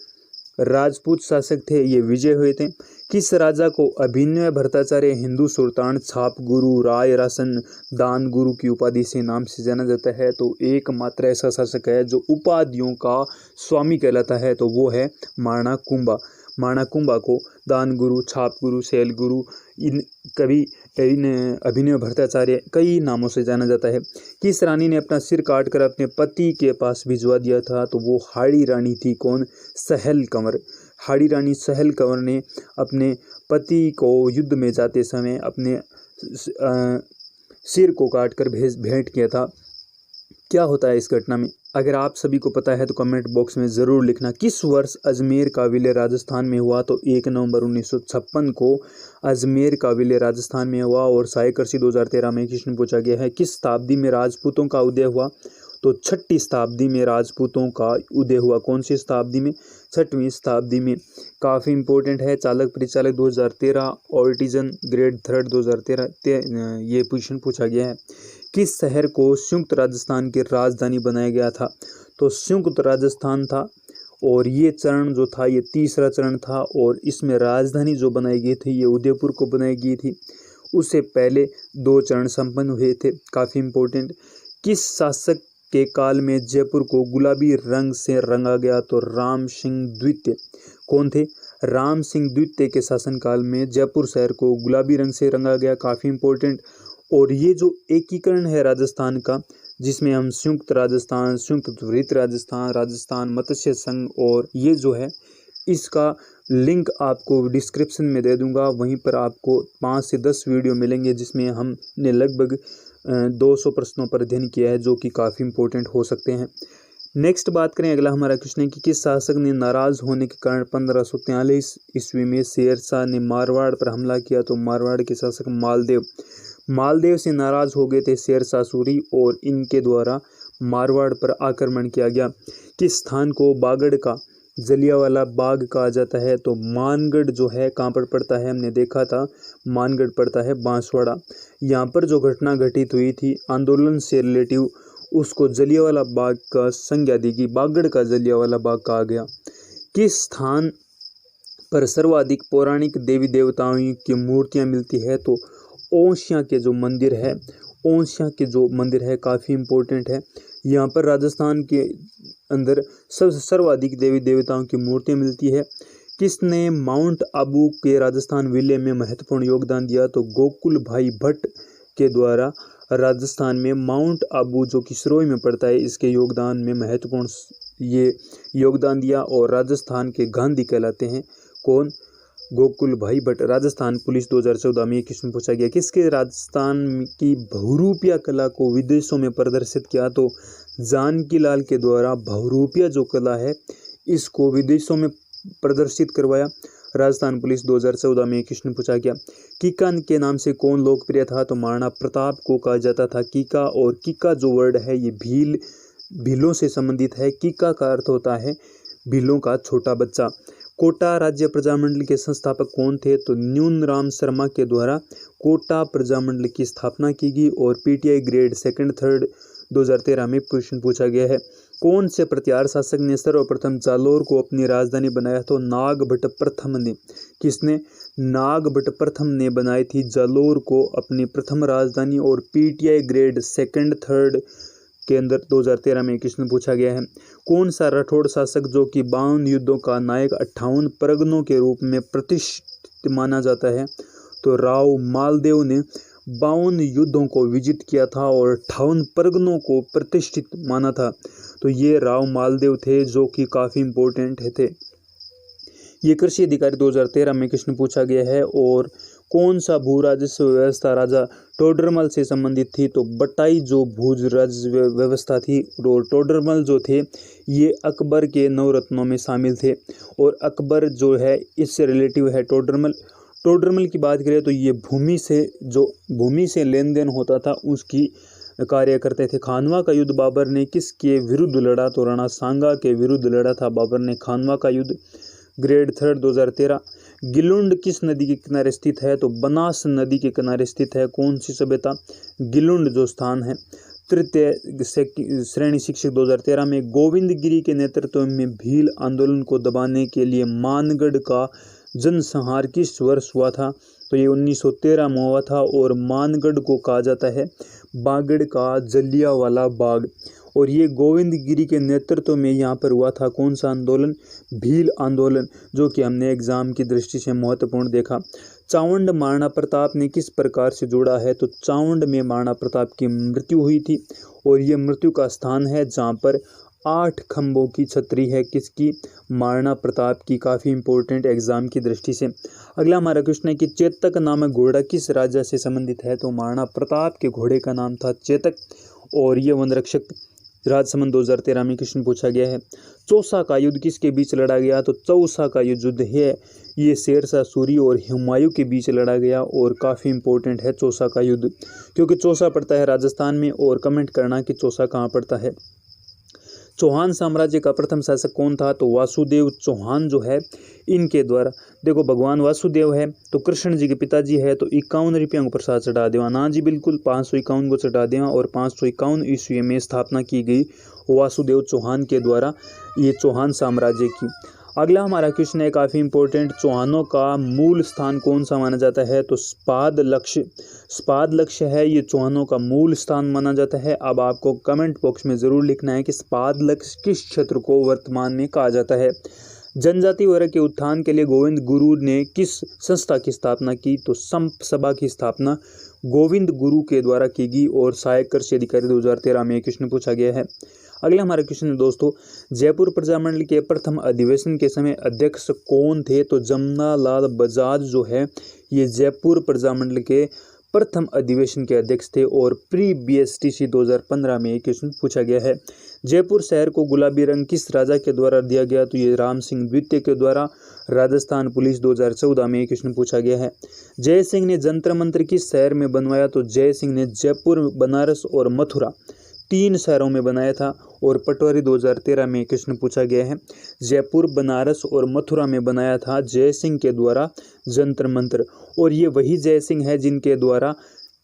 राजपूत शासक थे ये विजय हुए थे। किस राजा को अभिनव भट्टाचार्य, हिंदू सुल्तान, छाप गुरु, राय रासन, दान गुरु की उपाधि से नाम से जाना जाता है, तो एकमात्र ऐसा शासक है जो उपाधियों का स्वामी कहलाता है, तो वो है महाराणा कुंभा। महाराणा कुंभा को दान गुरु, छाप गुरु, शैल गुरु, इन अभिनव भट्टाचार्य कई नामों से जाना जाता है। किस रानी ने अपना सिर काटकर अपने पति के पास भिजवा दिया था, तो वो हाड़ी रानी थी। कौन? सहल कंवर। हाड़ी रानी सहल कंवर ने अपने पति को युद्ध में जाते समय अपने सिर को काटकर भेंट किया था। क्या होता है इस घटना में? अगर आप सभी को पता है तो कमेंट बॉक्स में ज़रूर लिखना। किस वर्ष अजमेर का विलय राजस्थान में हुआ, तो 1 नवंबर 1956 को अजमेर का विलय राजस्थान में हुआ। और सायकर्षि 2013 में क्वेश्चन पूछा गया है किस शताब्दी में राजपूतों का उदय हुआ, तो 6ठी शताब्दी में राजपूतों का उदय हुआ। कौन सी शताब्दी में? 6वीं शताब्दी में। काफ़ी इंपॉर्टेंट है। चालक परिचालक 2013, ऑर्टिजन ग्रेड 3 2013 ये क्वेश्चन पूछा गया है। किस शहर को संयुक्त राजस्थान की राजधानी बनाया गया था, तो संयुक्त राजस्थान था। और ये चरण जो था ये तीसरा चरण था और इसमें राजधानी जो बनाई गई थी ये उदयपुर को बनाई गई थी। उससे पहले 2 चरण संपन्न हुए थे। काफ़ी इंपॉर्टेंट। किस शासक के काल में जयपुर को गुलाबी रंग से रंगा गया, तो राम सिंह द्वितीय। कौन थे? राम सिंह द्वितीय के शासनकाल में जयपुर शहर को गुलाबी रंग से रंगा गया। काफ़ी इंपॉर्टेंट। और ये जो एकीकरण है राजस्थान का, जिसमें हम संयुक्त राजस्थान, संयुक्त वृत्त राजस्थान, राजस्थान मत्स्य संघ, और ये जो है इसका लिंक आपको डिस्क्रिप्शन में दे दूंगा। वहीं पर आपको 5 से 10 वीडियो मिलेंगे जिसमें हमने लगभग 200 प्रश्नों पर अध्ययन किया है जो कि काफ़ी इंपॉर्टेंट हो सकते हैं। नेक्स्ट बात करें, अगला हमारा क्वेश्चन है कि किस शासक ने नाराज होने के कारण 1543 ईस्वी में शेरशाह ने मारवाड़ पर हमला किया, तो मारवाड़ के शासक मालदेव से नाराज हो गए थे शेरशाह सूरी और इनके द्वारा मारवाड़ पर आक्रमण किया गया। किस स्थान को बागड़ का जलियांवाला बाग कहा जाता है, तो मानगढ़ जो है कहाँ पर पड़ता है, हमने देखा था मानगढ़ पड़ता है बांसवाड़ा। यहाँ पर जो घटना घटित हुई थी आंदोलन से रिलेटिव, उसको जलियांवाला बाग का संज्ञा दी गई, बागड़ का जलियांवाला बाग कहा गया। किस स्थान पर सर्वाधिक पौराणिक देवी देवताओं की मूर्तियाँ मिलती है, तो ओसियाँ के जो मंदिर है, ओसियाँ के जो मंदिर है काफ़ी इम्पोर्टेंट है। यहाँ पर राजस्थान के अंदर सबसे सर्वाधिक देवी देवताओं की मूर्तियाँ मिलती है। किसने माउंट आबू के राजस्थान विलय में महत्वपूर्ण योगदान दिया, तो गोकुल भाई भट्ट के द्वारा राजस्थान में माउंट आबू जो कि सिरोही में पड़ता है इसके योगदान में महत्वपूर्ण ये योगदान दिया और राजस्थान के गांधी कहलाते हैं। कौन? गोकुल भाई भट्ट। राजस्थान पुलिस 2014 में क्वेश्चन पूछा गया किसके राजस्थान की बहुरूपिया कला को विदेशों में प्रदर्शित किया, तो जानकी लाल के द्वारा बहुरूपिया जो कला है इसको विदेशों में प्रदर्शित करवाया। राजस्थान पुलिस 2014 में क्वेश्चन पूछा गया कीका के नाम से कौन लोकप्रिय था, तो महाराणा प्रताप को कहा जाता था कीका। और कीका जो वर्ड है ये भीलों से संबंधित है। कीका का अर्थ होता है भीलों का छोटा बच्चा। कोटा राज्य प्रजामंडल के संस्थापक कौन थे, तो न्यूनराम शर्मा के द्वारा कोटा प्रजामंडल की स्थापना की गई। और पीटीआई ग्रेड 2nd 3rd 2013 में क्वेश्चन पूछा गया है कौन से प्रतिहार शासक ने सर्वप्रथम जालोर को अपनी राजधानी बनाया, तो नागभट्ट प्रथम ने। किसने? नागभट्ट प्रथम ने बनाई थी जालोर को अपनी प्रथम राजधानी। और पीटीआई ग्रेड 2nd 3rd के अंदर 2013 में क्वेश्चन पूछा गया है कौन सा राठौड़ शासक जो कि 52 युद्धों का नायक 58 परगनों के रूप में प्रतिष्ठित माना जाता है, तो राव मालदेव ने 52 युद्धों को विजित किया था और 58 परगनों को प्रतिष्ठित माना था। तो ये राव मालदेव थे जो कि काफ़ी इम्पोर्टेंट थे। ये कृषि अधिकारी 2013 में क्वेश्चन पूछा गया है। और कौन सा भू राजस्व व्यवस्था राजा टोडरमल से संबंधित थी? तो बटाई जो भू राजस्व व्यवस्था थी, और टोडरमल जो थे ये अकबर के नवरत्नों में शामिल थे। और अकबर जो है इससे रिलेटिव है टोडरमल। टोडरमल की बात करें तो ये भूमि से लेन देन होता था उसकी कार्य करते थे। खानवा का युद्ध बाबर ने किसके विरुद्ध लड़ा? तो राणा सांगा के विरुद्ध लड़ा था बाबर ने खानवा का युद्ध। ग्रेड 3 2013। गिलुंड किस नदी के किनारे स्थित है? तो बनास नदी के किनारे स्थित है। कौन सी सभ्यता? गिलुंड जो स्थान है। तृतीय श्रेणी शिक्षक 2013 में गोविंदगिरी के नेतृत्व में भील आंदोलन को दबाने के लिए मानगढ़ का जनसंहार किस वर्ष हुआ था? तो ये 1913 में हुआ था। और मानगढ़ को कहा जाता है बागड़ का जलियांवाला बाग। और ये गोविंदगिरी के नेतृत्व में यहाँ पर हुआ था कौन सा आंदोलन? भील आंदोलन, जो कि हमने एग्जाम की दृष्टि से महत्वपूर्ण देखा। चावंड महाराणा प्रताप ने किस प्रकार से जोड़ा है? तो चावंड में महाराणा प्रताप की मृत्यु हुई थी और ये मृत्यु का स्थान है जहाँ पर 8 खंभों की छतरी है। किसकी? महाराणा प्रताप की। काफ़ी इंपॉर्टेंट एग्जाम की दृष्टि से। अगला हमारा क्वेश्चन है कि चेतक नामक घोड़ा किस राजा से संबंधित है? तो महाराणा प्रताप के घोड़े का नाम था चेतक और ये वनरक्षक। राजसमंद 2013 में क्वेश्चन पूछा गया है। चौसा का युद्ध किसके बीच लड़ा गया? तो चौसा का युद्ध है ये शेरशाह सूरी और हुमायूं के बीच लड़ा गया और काफ़ी इंपॉर्टेंट है चौसा का युद्ध, क्योंकि चौसा पड़ता है राजस्थान में। और कमेंट करना कि चौसा कहाँ पड़ता है। चौहान साम्राज्य का प्रथम शासक कौन था? तो वासुदेव चौहान जो है इनके द्वारा। देखो भगवान वासुदेव है तो कृष्ण जी के पिताजी है, तो 51 रुपया को प्रसाद चढ़ा देवा ना जी, बिल्कुल 551 को चढ़ा देवा। और 551 ईस्वी में स्थापना की गई वासुदेव चौहान के द्वारा ये चौहान साम्राज्य की। अगला हमारा क्वेश्चन है काफ़ी इंपॉर्टेंट। चौहानों का मूल स्थान कौन सा माना जाता है? तो स्पाद लक्ष्य है ये चौहानों का मूल स्थान माना जाता है। अब आपको कमेंट बॉक्स में ज़रूर लिखना है कि स्पाद लक्ष्य किस क्षेत्र को वर्तमान में कहा जाता है। जनजाति वर्ग के उत्थान के लिए गोविंद गुरु ने किस संस्था की स्थापना की? तो संप सभा की स्थापना गोविंद गुरु के द्वारा की गई और सहायक कृषि अधिकारी 2013 में क्वेश्चन पूछा गया है। अगला हमारा क्वेश्चन है दोस्तों, जयपुर प्रजामंडल के प्रथम अधिवेशन के समय अध्यक्ष कौन थे? तो जमनालाल बजाज जो है ये जयपुर प्रजामंडल के प्रथम अधिवेशन के अध्यक्ष थे और प्री BSTC 2015 में क्वेश्चन पूछा गया है। जयपुर शहर को गुलाबी रंग किस राजा के द्वारा दिया गया? तो ये राम सिंह द्वितीय के द्वारा। राजस्थान पुलिस 2014 में क्वेश्चन पूछा गया है। जय सिंह ने जंतर मंत्र किस शहर में बनवाया? तो जय सिंह ने जयपुर, बनारस और मथुरा 3 शहरों में बनाया था। और पटवारी 2013 में क्वेश्चन पूछा गया है। जयपुर, बनारस और मथुरा में बनाया था जय सिंह के द्वारा जंतर मंत्र। और ये वही जय सिंह है जिनके द्वारा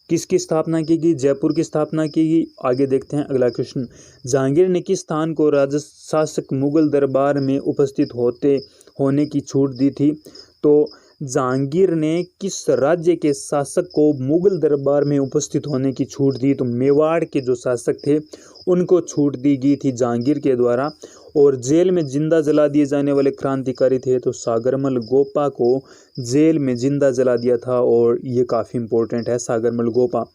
किसकी स्थापना की गई? जयपुर की स्थापना की गई। आगे देखते हैं अगला क्वेश्चन। जहांगीर ने किस स्थान को राजशासक मुगल दरबार में उपस्थित होने की छूट दी थी? तो जहांगीर ने किस राज्य के शासक को मुगल दरबार में उपस्थित होने की छूट दी? तो मेवाड़ के जो शासक थे उनको छूट दी गई थी जहांगीर के द्वारा। और जेल में जिंदा जला दिए जाने वाले क्रांतिकारी थे तो सागरमल गोपा को जेल में जिंदा जला दिया था और ये काफ़ी इंपॉर्टेंट है सागरमल गोपा।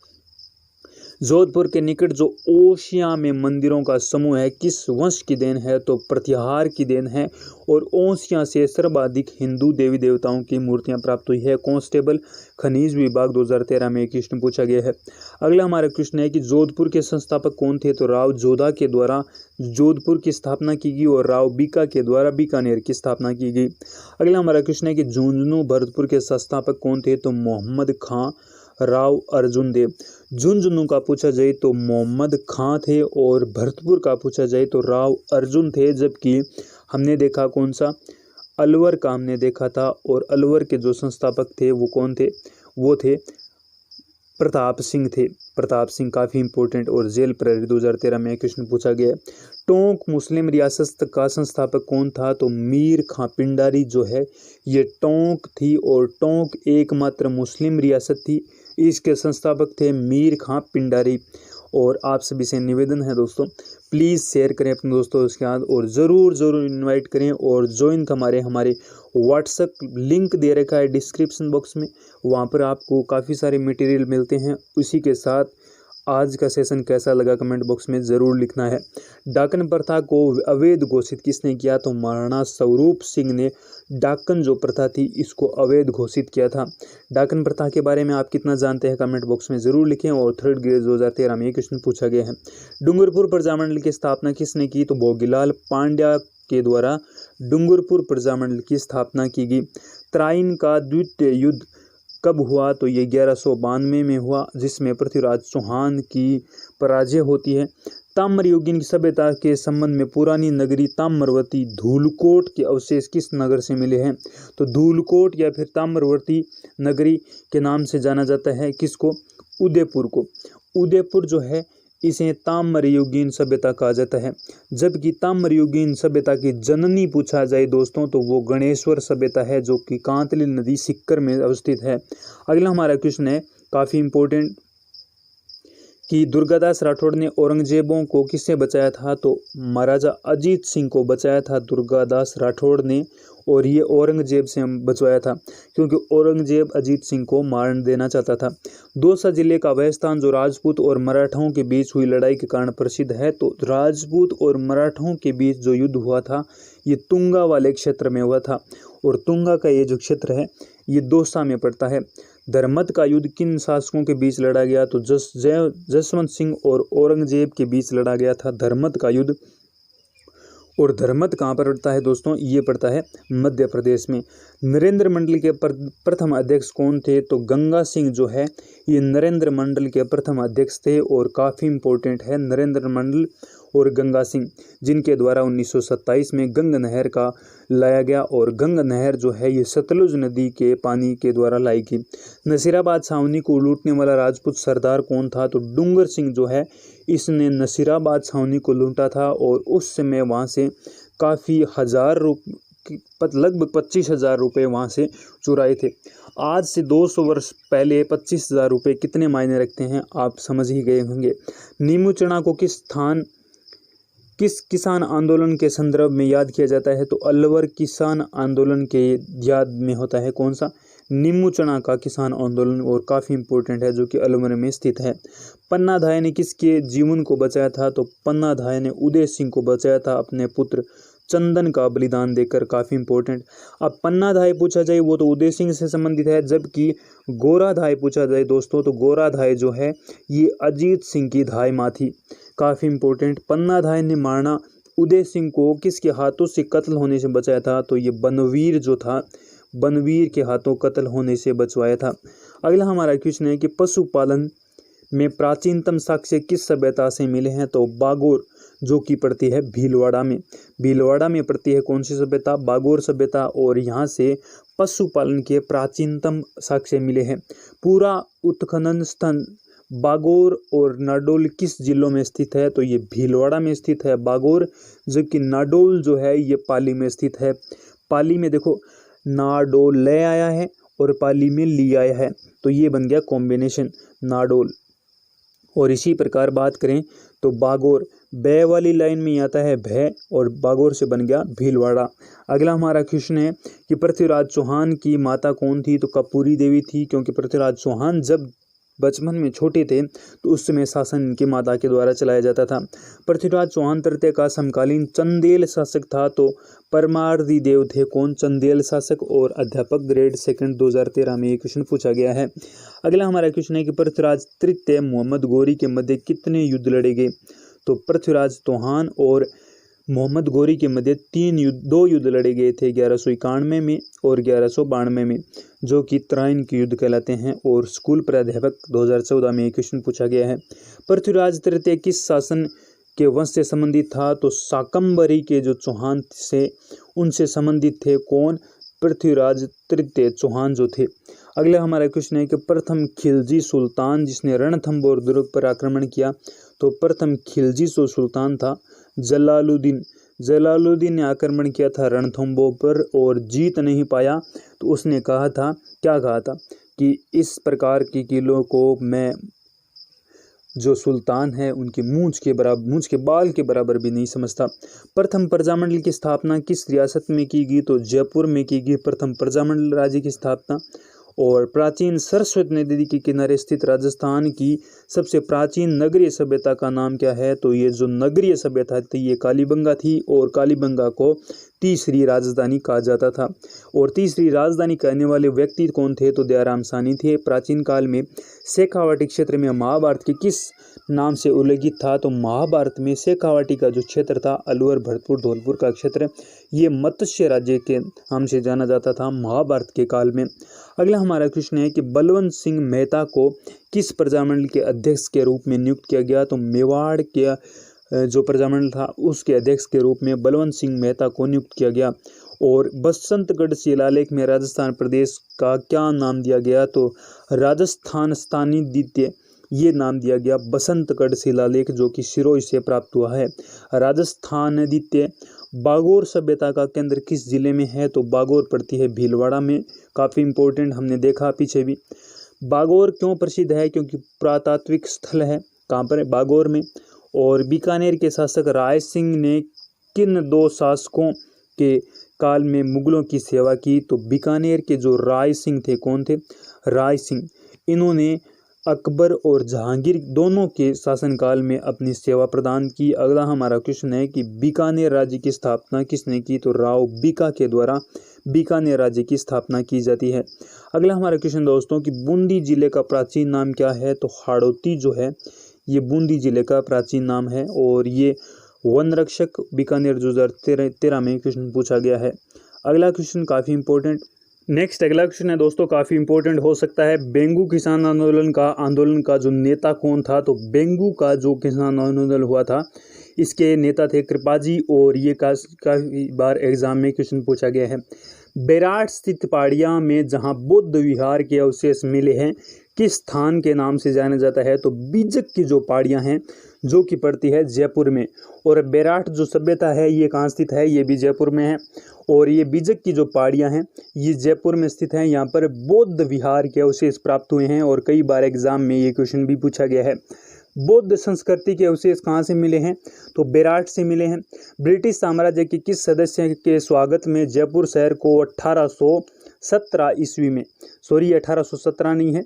जोधपुर के निकट जो ओसियां में मंदिरों का समूह है किस वंश की देन है? तो प्रतिहार की देन है। और ओसियां से सर्वाधिक हिंदू देवी देवताओं की मूर्तियां प्राप्त हुई है। कांस्टेबल खनिज विभाग 2013 में क्वेश्चन पूछा गया है। अगला हमारा क्वेश्चन है कि जोधपुर के संस्थापक कौन थे? तो राव जोधा के द्वारा जोधपुर की स्थापना की गई और राव बीका के द्वारा बीकानेर की स्थापना की गई। अगला हमारा क्वेश्चन है कि झुंझुनू भरतपुर के संस्थापक कौन थे? तो मोहम्मद खां, राव अर्जुन देव। झुंझुनू का पूछा जाए तो मोहम्मद खां थे और भरतपुर का पूछा जाए तो राव अर्जुन थे। जबकि हमने देखा कौन सा? अलवर का हमने देखा था। और अलवर के जो संस्थापक थे वो कौन थे? वो थे प्रताप सिंह थे। प्रताप सिंह काफ़ी इंपॉर्टेंट। और जेल प्रहरी 2013 में क्वेश्चन पूछा गया। टोंक मुस्लिम रियासत का संस्थापक कौन था? तो मीर खां पिंडारी जो है ये टोंक थी और टोंक एकमात्र मुस्लिम रियासत थी। इसके संस्थापक थे मीर खां पिंडारी। और आप सभी से निवेदन है दोस्तों, प्लीज़ शेयर करें अपने दोस्तों के साथ और ज़रूर इनवाइट करें और ज्वाइन हमारे व्हाट्सएप लिंक दे रखा है डिस्क्रिप्शन बॉक्स में, वहाँ पर आपको काफ़ी सारे मटेरियल मिलते हैं। उसी के साथ आज का सेशन कैसा लगा कमेंट बॉक्स में ज़रूर लिखना है। डाकन प्रथा को अवैध घोषित किसने किया? तो महाराणा स्वरूप सिंह ने डाकन जो प्रथा थी इसको अवैध घोषित किया था। डाकन प्रथा के बारे में आप कितना जानते हैं कमेंट बॉक्स में ज़रूर लिखें। और 3rd ग्रेड 2013 में ये क्वेश्चन पूछा गया है। डूंगरपुर प्रजामंडल की स्थापना किसने की? तो भोगीलाल पांड्या के द्वारा डूंगरपुर प्रजामंडल की स्थापना की गई। त्राइन का द्वितीय युद्ध कब हुआ? तो ये 1192 में हुआ, जिसमें पृथ्वीराज चौहान की पराजय होती है। ताम्रयुगीन की सभ्यता के संबंध में पुरानी नगरी ताम्रवती धूलकोट के अवशेष किस नगर से मिले हैं? तो धूलकोट या फिर ताम्रवती नगरी के नाम से जाना जाता है किसको? उदयपुर को। उदयपुर जो है इसे ताम्रयुगीन सभ्यता कहा जाता है। जबकि ताम्रयुगीन सभ्यता की जननी पूछा जाए दोस्तों तो वो गणेश्वर सभ्यता है, जो कि कांतली नदी सिक्कर में अवस्थित है। अगला हमारा क्वेश्चन है काफ़ी इंपॉर्टेंट कि दुर्गादास राठौड़ ने औरंगजेबों को किससे बचाया था? तो महाराजा अजीत सिंह को बचाया था दुर्गादास राठौड़ ने, और ये औरंगजेब से बचवाया था क्योंकि औरंगजेब अजीत सिंह को मार देना चाहता था। दौसा जिले का वह स्थान जो राजपूत और मराठाओं के बीच हुई लड़ाई के कारण प्रसिद्ध है। तो राजपूत और मराठाओं के बीच जो युद्ध हुआ था ये तुंगा वाले क्षेत्र में हुआ था, और तुंगा का ये जो क्षेत्र है ये दौसा में पड़ता है। धर्मत का युद्ध किन शासकों के बीच लड़ा गया? तो जसवंत सिंह और औरंगजेब के बीच लड़ा गया था धर्मत का युद्ध। और धर्मत कहाँ पर पड़ता है दोस्तों? ये पड़ता है मध्य प्रदेश में। नरेंद्र मंडल के प्रथम अध्यक्ष कौन थे? तो गंगा सिंह जो है ये नरेंद्र मंडल के प्रथम अध्यक्ष थे, और काफ़ी इंपॉर्टेंट है नरेंद्र मंडल और गंगा सिंह, जिनके द्वारा 1927 में गंगा नहर का लाया गया। और गंगा नहर जो है ये सतलुज नदी के पानी के द्वारा लाई गई। नसीराबाद छावनी को लूटने वाला राजपूत सरदार कौन था? तो डूंगर सिंह जो है इसने नसीराबाद छावनी को लूटा था, और उस समय वहाँ से काफ़ी लगभग 25,000 रुपये वहाँ से चुराए थे। आज से 200 वर्ष पहले 25,000 रुपये कितने मायने रखते हैं आप समझ ही गए होंगे। नींबू चना को किस किसान आंदोलन के संदर्भ में याद किया जाता है? तो अलवर किसान आंदोलन के याद में होता है कौन सा? नींबू चना का किसान आंदोलन, और काफ़ी इंपॉर्टेंट है जो कि अलवर में स्थित है। पन्नाधाय ने किसके जीवन को बचाया था? तो पन्नाधाय ने उदय सिंह को बचाया था अपने पुत्र चंदन का बलिदान देकर, काफ़ी इंपॉर्टेंट। अब पन्नाधाय पूछा जाए वो तो उदय सिंह से संबंधित है, जबकि गोराधाय पूछा जाए दोस्तों तो गोराधाय जो है ये अजीत सिंह की धाय माँ थी, काफ़ी इंपॉर्टेंट। पन्नाधाय ने महाराणा उदय सिंह को किसके हाथों से कत्ल होने से बचाया था? तो ये बनवीर जो था, बनवीर के हाथों कत्ल होने से बचवाया था। अगला हमारा क्वेश्चन है कि पशुपालन में प्राचीनतम साक्ष्य किस सभ्यता से मिले हैं? तो बागोर जो कि पड़ती है भीलवाड़ा में। भीलवाड़ा में पड़ती है कौन सी सभ्यता? बागोर सभ्यता, और यहाँ से पशुपालन के प्राचीनतम साक्ष्य मिले हैं। पूरा उत्खनन स्थल बागोर और नाडोल किस जिलों में स्थित है? तो ये भीलवाड़ा में स्थित है बागोर, जबकि नाडोल जो है ये पाली में स्थित है। पाली में देखो नाडोल ले आया है और पाली में ली आया है, तो ये बन गया कॉम्बिनेशन नाडोल। और इसी प्रकार बात करें तो बागोर बै वाली लाइन में आता है भय, और बागोर से बन गया भीलवाड़ा। अगला हमारा क्वेश्चन है कि पृथ्वीराज चौहान की माता कौन थी? तो कपूरी देवी थी, क्योंकि पृथ्वीराज चौहान जब बचपन में छोटे थे तो उस समय शासन इनकी माता के द्वारा चलाया जाता था। पृथ्वीराज चौहान तृतीय का समकालीन चंदेल शासक था, तो परमारदी देव थे कौन? चंदेल शासक। और अध्यापक ग्रेड 2 2013 में ये क्वेश्चन पूछा गया है। अगला हमारा क्वेश्चन है कि पृथ्वीराज तृतीय मोहम्मद गोरी के मध्य कितने युद्ध लड़े गए? तो पृथ्वीराज चौहान और मोहम्मद गोरी के मध्य 2 युद्ध लड़े गए थे, 1191 में और 1192 में, जो कि त्राइन के युद्ध कहलाते हैं। और स्कूल प्राध्यापक 2014 में ये क्वेश्चन पूछा गया है। पृथ्वीराज तृतीय किस शासन के वंश से संबंधित था? तो शाकंभरी के जो चौहान से उनसे संबंधित थे कौन? पृथ्वीराज तृतीय चौहान जो थे। अगला हमारा क्वेश्चन है कि प्रथम खिलजी सुल्तान जिसने रणथंभौर दुर्ग पर आक्रमण किया, तो प्रथम खिलजी जो सुल्तान था जलालुद्दीन। जलालुद्दीन ने आक्रमण किया था रणथंभौर पर और जीत नहीं पाया, तो उसने कहा था, क्या कहा था कि इस प्रकार के किलों को मैं जो सुल्तान है उनकी मूंछ के बाल के बराबर भी नहीं समझता। प्रथम प्रजामंडल की स्थापना किस रियासत में की गई? तो जयपुर में की गई प्रथम प्रजामंडल राज्य की स्थापना। और प्राचीन सरस्वती नदी के किनारे स्थित राजस्थान की सबसे प्राचीन नगरीय सभ्यता का नाम क्या है? तो ये जो नगरीय सभ्यता थी ये कालीबंगा थी, और कालीबंगा को तीसरी राजधानी कहा जाता था। और तीसरी राजधानी कहने वाले व्यक्ति कौन थे? तो दयाराम साहनी थे। प्राचीन काल में शेखावाटी क्षेत्र में महाभारत के किस नाम से उल्लेखित था? तो महाभारत में शेखावाटी का जो क्षेत्र था, अलवर, भरतपुर, धौलपुर का क्षेत्र, ये मत्स्य राज्य के नाम से जाना जाता था महाभारत के काल में। अगला हमारा क्वेश्चन है कि बलवंत सिंह मेहता को किस प्रजामंडल के अध्यक्ष के रूप में नियुक्त किया गया? तो मेवाड़ के जो प्रजामंडल था उसके अध्यक्ष के रूप में बलवंत सिंह मेहता को नियुक्त किया गया। और बसंतगढ़ शिलालेख में राजस्थान प्रदेश का क्या नाम दिया गया? तो राजस्थान स्थानीय द्वितीय ये नाम दिया गया बसंतगढ़ शिलालेख, जो कि सिरोही से प्राप्त हुआ है। राजस्थान द्वितीय बागोर सभ्यता का केंद्र किस जिले में है? तो बागोर पड़ती है भीलवाड़ा में। काफ़ी इंपॉर्टेंट, हमने देखा पीछे भी। बागोर क्यों प्रसिद्ध है? क्योंकि पुरातात्विक स्थल है। कहाँ पर है? बागोर में। और बीकानेर के शासक राय सिंह ने किन दो शासकों के काल में मुगलों की सेवा की? तो बीकानेर के जो राय सिंह थे, कौन थे? राय सिंह। इन्होंने अकबर और जहांगीर दोनों के शासनकाल में अपनी सेवा प्रदान की। अगला हमारा क्वेश्चन है कि बीकानेर राज्य की स्थापना किसने की? तो राव बीका के द्वारा बीकानेर राज्य की स्थापना की जाती है। अगला हमारा क्वेश्चन दोस्तों कि बूंदी जिले का प्राचीन नाम क्या है? तो हाड़ौती जो है ये बूंदी जिले का प्राचीन नाम है, और ये वन रक्षक बीकानेर 2013 में क्वेश्चन पूछा गया है। अगला क्वेश्चन काफ़ी इंपॉर्टेंट। नेक्स्ट अगला क्वेश्चन है दोस्तों, काफ़ी इंपॉर्टेंट हो सकता है। बेंगू किसान आंदोलन का जो नेता कौन था? तो बेंगू का जो किसान आंदोलन हुआ था इसके नेता थे कृपाजी, और ये काफ़ी बार एग्जाम में क्वेश्चन पूछा गया है। बेराट स्थित पहाड़ियाँ में जहाँ बौद्ध विहार के अवशेष मिले हैं किस स्थान के नाम से जाना जाता है? तो बीजक की जो पहाड़ियाँ हैं जो कि पड़ती है जयपुर में। और बेराट जो सभ्यता है ये कहाँ स्थित है? ये भी जयपुर में है। और ये बीजक की जो पहाड़ियाँ हैं ये जयपुर में स्थित हैं। यहाँ पर बौद्ध विहार के अवशेष प्राप्त हुए हैं, और कई बार एग्जाम में ये क्वेश्चन भी पूछा गया है। बौद्ध संस्कृति के अवशेष कहाँ से मिले हैं? तो बेराट से मिले हैं। ब्रिटिश साम्राज्य के किस सदस्य के स्वागत में जयपुर शहर को 1817 ईस्वी में, सॉरी 1817 नहीं है,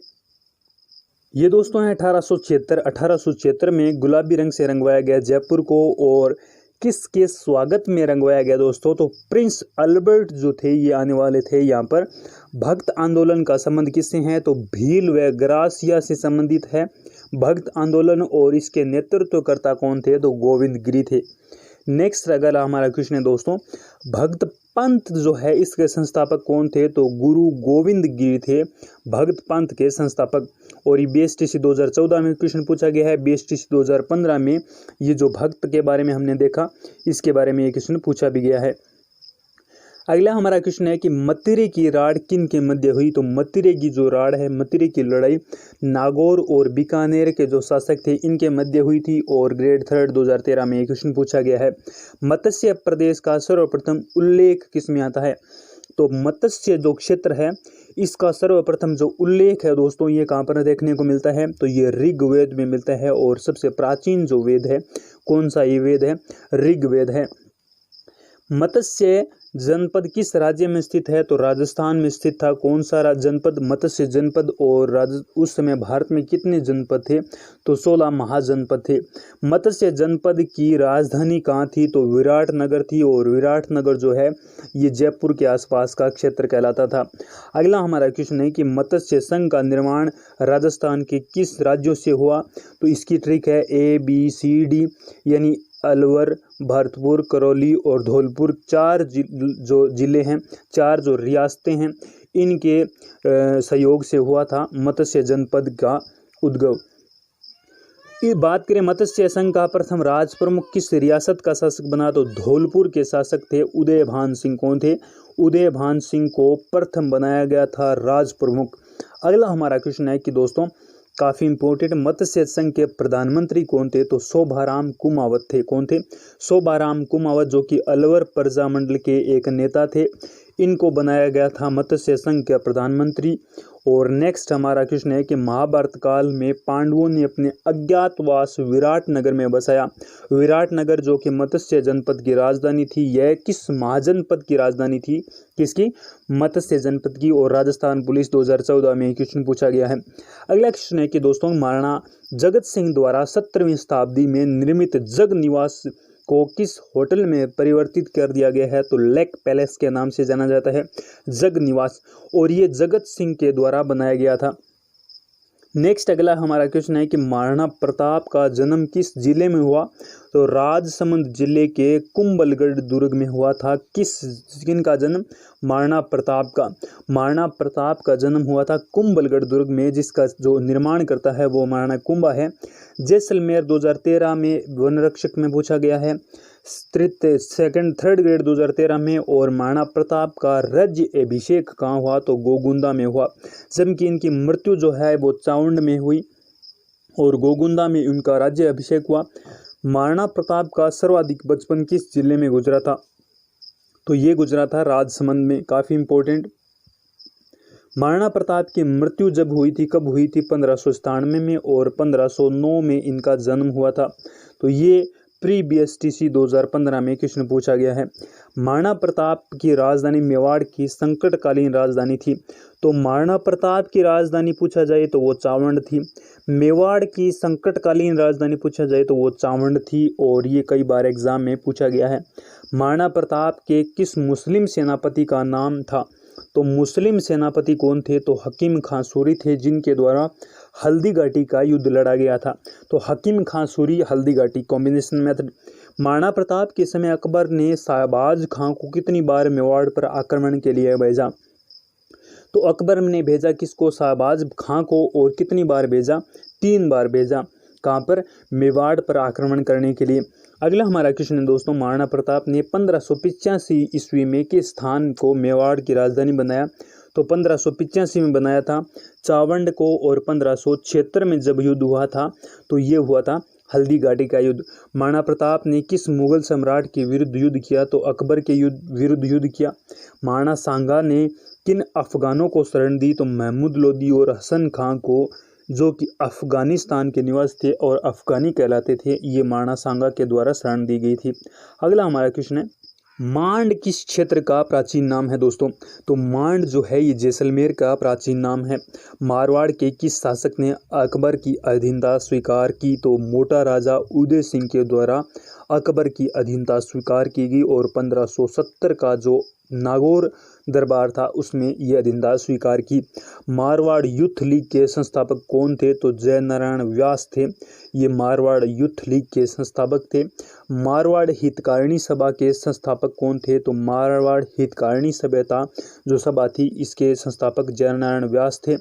ये दोस्तों है 1876 में गुलाबी रंग से रंगवाया गया जयपुर को। और किसके स्वागत में रंगवाया गया दोस्तों? तो प्रिंस अल्बर्ट जो थे ये आने वाले थे यहाँ पर। भक्त आंदोलन का संबंध किससे है? तो भील व ग्रासिया से संबंधित है भक्त आंदोलन, और इसके नेतृत्वकर्ता कौन थे? तो गोविंद गिरी थे। नेक्स्ट अगला हमारा क्वेश्चन है दोस्तों, भक्त पंथ जो है इसके संस्थापक कौन थे? तो गुरु गोविंद गिरी थे भक्त पंथ के संस्थापक। और ये बीएसटीसी 2014 में क्वेश्चन पूछा गया है। बीएसटीसी 2015 में ये जो भक्त के बारे में हमने देखा इसके बारे में ये क्वेश्चन पूछा भी गया है। अगला हमारा क्वेश्चन है कि मतिरे की राड़ किन के मध्य हुई? तो मतिरे की जो राड़ है, मतिरे की लड़ाई नागौर और बीकानेर के जो शासक थे इनके मध्य हुई थी। और ग्रेड 3 2013 में ये क्वेश्चन पूछा गया है। मत्स्य प्रदेश का सर्वप्रथम उल्लेख किस में आता है? तो मत्स्य जो क्षेत्र है इसका सर्वप्रथम जो उल्लेख है दोस्तों ये कहाँ पर देखने को मिलता है? तो ये ऋग्वेद में मिलता है। और सबसे प्राचीन जो वेद है कौन सा ये वेद है? ऋग्वेद है। मत्स्य जनपद किस राज्य में स्थित है? तो राजस्थान में स्थित था। कौन सा जनपद? मत्स्य जनपद। और उस समय भारत में कितने जनपद थे? तो 16 महाजनपद थे। मत्स्य जनपद की राजधानी कहाँ थी? तो विराटनगर थी। और विराटनगर जो है ये जयपुर के आसपास का क्षेत्र कहलाता था। अगला हमारा क्वेश्चन है कि मत्स्य संघ का निर्माण राजस्थान के किस राज्यों से हुआ? तो इसकी ट्रिक है ABCD, यानी अलवर, भरतपुर, करौली और धौलपुर, 4 जो जिले हैं, 4 जो रियासतें हैं, इनके सहयोग से हुआ था मत्स्य जनपद का उद्गव। ये बात करें मत्स्य संघ का प्रथम राज प्रमुख किस रियासत का शासक बना? तो धौलपुर के शासक थे उदयभान सिंह। कौन थे? उदयभान सिंह को प्रथम बनाया गया था राज प्रमुख। अगला हमारा क्वेश्चन है कि दोस्तों काफ़ी इंपॉर्टेंट, मत्स्य संघ के प्रधानमंत्री कौन थे? तो शोभाराम कुमावत थे। कौन थे? शोभाराम कुमावत, जो कि अलवर प्रजामंडल के एक नेता थे। इनको बनाया गया था मत्स्य संघ के प्रधानमंत्री। और नेक्स्ट हमारा क्वेश्चन है कि महाभारत काल में पांडवों ने अपने अज्ञातवास विराटनगर में बसाया। विराटनगर जो कि मत्स्य जनपद की राजधानी थी, यह किस महाजनपद की राजधानी थी? किसकी? मत्स्य जनपद की। और राजस्थान पुलिस 2014 में क्वेश्चन पूछा गया है। अगला क्वेश्चन है कि दोस्तों महाराणा जगत सिंह द्वारा 17वीं शताब्दी में निर्मित जग निवास को किस होटल में परिवर्तित कर दिया गया है? तो लेक पैलेस के नाम से जाना जाता है जग निवास, और ये जगत सिंह के द्वारा बनाया गया था। नेक्स्ट अगला हमारा क्वेश्चन है कि महाराणा प्रताप का जन्म किस जिले में हुआ? तो राजसमंद जिले के कुंभलगढ़ दुर्ग में हुआ था। किनका जन्म? महाराणा प्रताप का। महाराणा प्रताप का जन्म हुआ था कुंभलगढ़ दुर्ग में, जिसका जो निर्माण करता है वो महाराणा कुंभा है। जैसलमेर 2013 में वन रक्षक में पूछा गया है, थर्ड ग्रेड 2013 में। और महाराणा प्रताप का राज्य अभिषेक कहाँ हुआ? तो गोगुंदा में हुआ। जबकि इनकी मृत्यु जो है वो चावंड में हुई और गोगुंदा में उनका राज्य अभिषेक हुआ। महाराणा प्रताप का सर्वाधिक बचपन किस जिले में गुजरा था? तो ये गुजरा था राजसमंद में। काफ़ी इंपॉर्टेंट। महाराणा प्रताप की मृत्यु जब हुई थी, कब हुई थी? 1597 में, और 1509 में इनका जन्म हुआ था। तो ये प्री BSTC 2015 में क्वेश्चन पूछा गया है। महाराणा प्रताप की राजधानी मेवाड़ की संकटकालीन राजधानी थी। तो महाराणा प्रताप की राजधानी पूछा जाए तो वो चावंड थी। मेवाड़ की संकटकालीन राजधानी पूछा जाए तो वो चावंड थी, और ये कई बार एग्जाम में पूछा गया है। महाराणा प्रताप के किस मुस्लिम सेनापति का नाम था? तो मुस्लिम सेनापति कौन थे? तो हकीम खां सूरी थे, जिनके द्वारा हल्दी घाटी का युद्ध लड़ा गया था। तो हकीम खां सूरी हल्दी घाटी कॉम्बिनेशन मेथड। महाराणा प्रताप के समय अकबर ने शाहबाज खां को कितनी बार मेवाड़ पर आक्रमण के लिए भेजा? तो अकबर ने भेजा किसको? शाहबाज खां को। और कितनी बार भेजा? 3 बार भेजा। कहाँ पर? मेवाड़ पर आक्रमण करने के लिए। अगला हमारा क्वेश्चन है दोस्तों, महाराणा प्रताप ने 1585 ईस्वी में किस स्थान को मेवाड़ की राजधानी बनाया? तो 1585 में बनाया था चावंड को। और 1576 में जब युद्ध हुआ था तो ये हुआ था हल्दी घाटी का युद्ध। महाराणा प्रताप ने किस मुगल सम्राट के विरुद्ध युद्ध किया? तो अकबर के विरुद्ध युद्ध किया। महाराणा सांगा ने किन अफगानों को शरण दी? तो महमूद लोदी और हसन खां को, जो कि अफगानिस्तान के निवासी थे और अफगानी कहलाते थे, ये महाराणा सांगा के द्वारा शरण दी गई थी। अगला हमारा क्वेश्चन है, मांड किस क्षेत्र का प्राचीन नाम है दोस्तों? तो मांड जो है ये जैसलमेर का प्राचीन नाम है। मारवाड़ के किस शासक ने अकबर की अधीनता स्वीकार की? तो मोटा राजा उदय सिंह के द्वारा अकबर की अधीनता स्वीकार की गई। और 1570 का जो नागौर दरबार था उसमें यह अधीनता स्वीकार की। मारवाड़ यूथ लीग के संस्थापक कौन थे? तो जय नारायण व्यास थे। ये मारवाड़ यूथ लीग के संस्थापक थे। मारवाड़ हितकारिणी सभा के संस्थापक कौन थे? तो मारवाड़ हितकारिणी सभ्यता जो सभा थी इसके संस्थापक जय नारायण व्यास थे।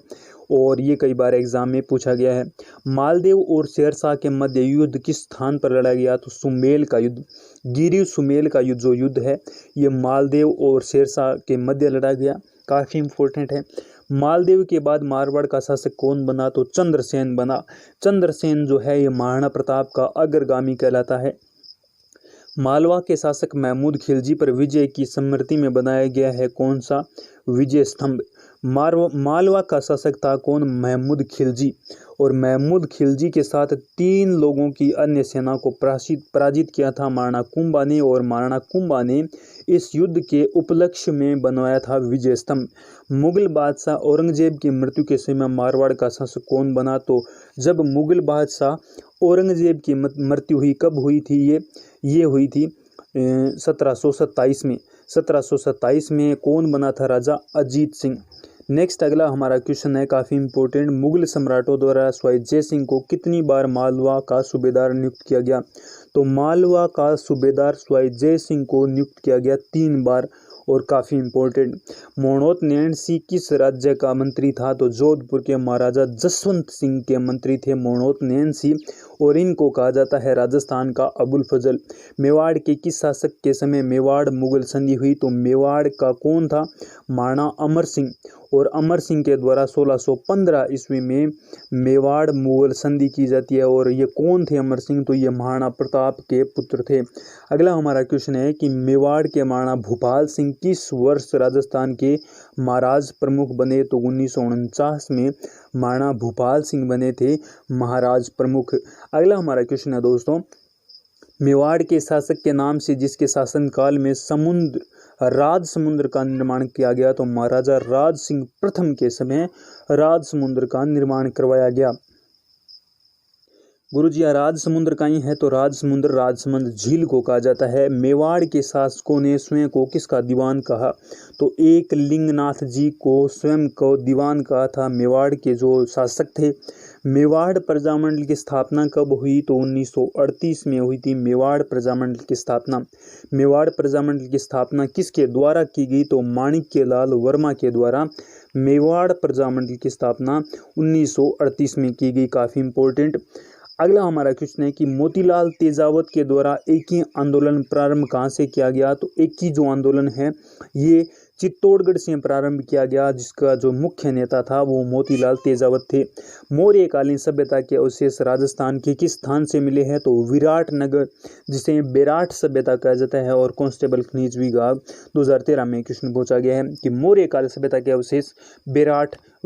और ये कई बार एग्जाम में पूछा गया है। मालदेव और शेरशाह के मध्य युद्ध किस स्थान पर लड़ा गया? तो सुमेल का युद्ध, गिरिव सुमेल का युद्ध जो युद्ध है ये मालदेव और शेरशाह के मध्य लड़ा गया। काफ़ी इंपॉर्टेंट है। मालदेव के बाद मारवाड़ का शासक कौन बना? तो चंद्रसेन बना। चंद्रसेन जो है ये महाराणा प्रताप का अग्रगामी कहलाता है। मालवा के शासक महमूद खिलजी पर विजय की स्मृति में बनाया गया है कौन सा? विजय स्तंभ। मालवा का शासक था कौन? महमूद खिलजी। और महमूद खिलजी के साथ 3 लोगों की अन्य सेना को पराजित किया था महाराणा कुंभा ने। और महाराणा कुंभा ने इस युद्ध के उपलक्ष्य में बनवाया था विजय स्तंभ। मुगल बादशाह औरंगजेब की मृत्यु के समय मारवाड़ का शासक कौन बना? तो जब मुगल बादशाह औरंगजेब की मृत्यु हुई, कब हुई थी ये हुई थी 1727 में। 1727 में कौन बना था? राजा अजीत सिंह। नेक्स्ट अगला हमारा क्वेश्चन है काफ़ी इंपॉर्टेंट, मुगल सम्राटों द्वारा स्वाई जय सिंह को कितनी बार मालवा का सूबेदार नियुक्त किया गया? तो मालवा का सूबेदार स्वाई जय सिंह को नियुक्त किया गया 3 बार। और काफ़ी इंपॉर्टेंट, मोहनोत नैन सिंह किस राज्य का मंत्री था? तो जोधपुर के महाराजा जसवंत सिंह के मंत्री थे मोहनोत नैन सिंह। और इनको कहा जाता है राजस्थान का अबुल फजल। मेवाड़ के किस शासक के समय मेवाड़ मुगल संधि हुई? तो मेवाड़ का कौन था? महाराणा अमर सिंह। और अमर सिंह के द्वारा 1615 ईस्वी में मेवाड़ मुगल संधि की जाती है। और ये कौन थे अमर सिंह? तो ये महाराणा प्रताप के पुत्र थे। अगला हमारा क्वेश्चन है कि मेवाड़ के महाराणा भूपाल सिंह किस वर्ष राजस्थान के महाराज प्रमुख बने? तो 1949 में महाराणा भूपाल सिंह बने थे महाराज प्रमुख। अगला हमारा क्वेश्चन है दोस्तों, मेवाड़ के शासक के नाम से जिसके शासनकाल में राज समुद्र का निर्माण किया गया? तो महाराजा राज सिंह प्रथम के समय राज समुद्र का निर्माण करवाया गया। गुरुजी, राज समुद्र का ही है तो राजसमंद झील को कहा जाता है। मेवाड़ के शासकों ने स्वयं को किसका दीवान कहा? तो एक लिंगनाथ जी को स्वयं को दीवान कहा था मेवाड़ के जो शासक थे। मेवाड़ प्रजामंडल की स्थापना कब हुई? तो 1938 में हुई थी मेवाड़ प्रजामंडल की स्थापना। मेवाड़ प्रजामंडल की स्थापना किसके द्वारा की गई? तो माणिक्यलाल वर्मा के द्वारा मेवाड़ प्रजामंडल की स्थापना 1938 में की गई। काफ़ी इंपॉर्टेंट। अगला हमारा क्वेश्चन है कि मोतीलाल तेजावत के द्वारा एकी आंदोलन प्रारंभ कहाँ से किया गया? तो एकी जो आंदोलन है ये चित्तौड़गढ़ से प्रारंभ किया गया, जिसका जो मुख्य नेता था वो मोतीलाल तेजावत थे। मौर्यकालीन सभ्यता के अवशेष राजस्थान के किस स्थान से मिले हैं? तो विराटनगर, जिसे बेराट सभ्यता कहा जाता है। और कांस्टेबल खनिज विभाग 2013 में क्वेश्चन पूछा गया है कि मौर्यकालीन सभ्यता के अवशेष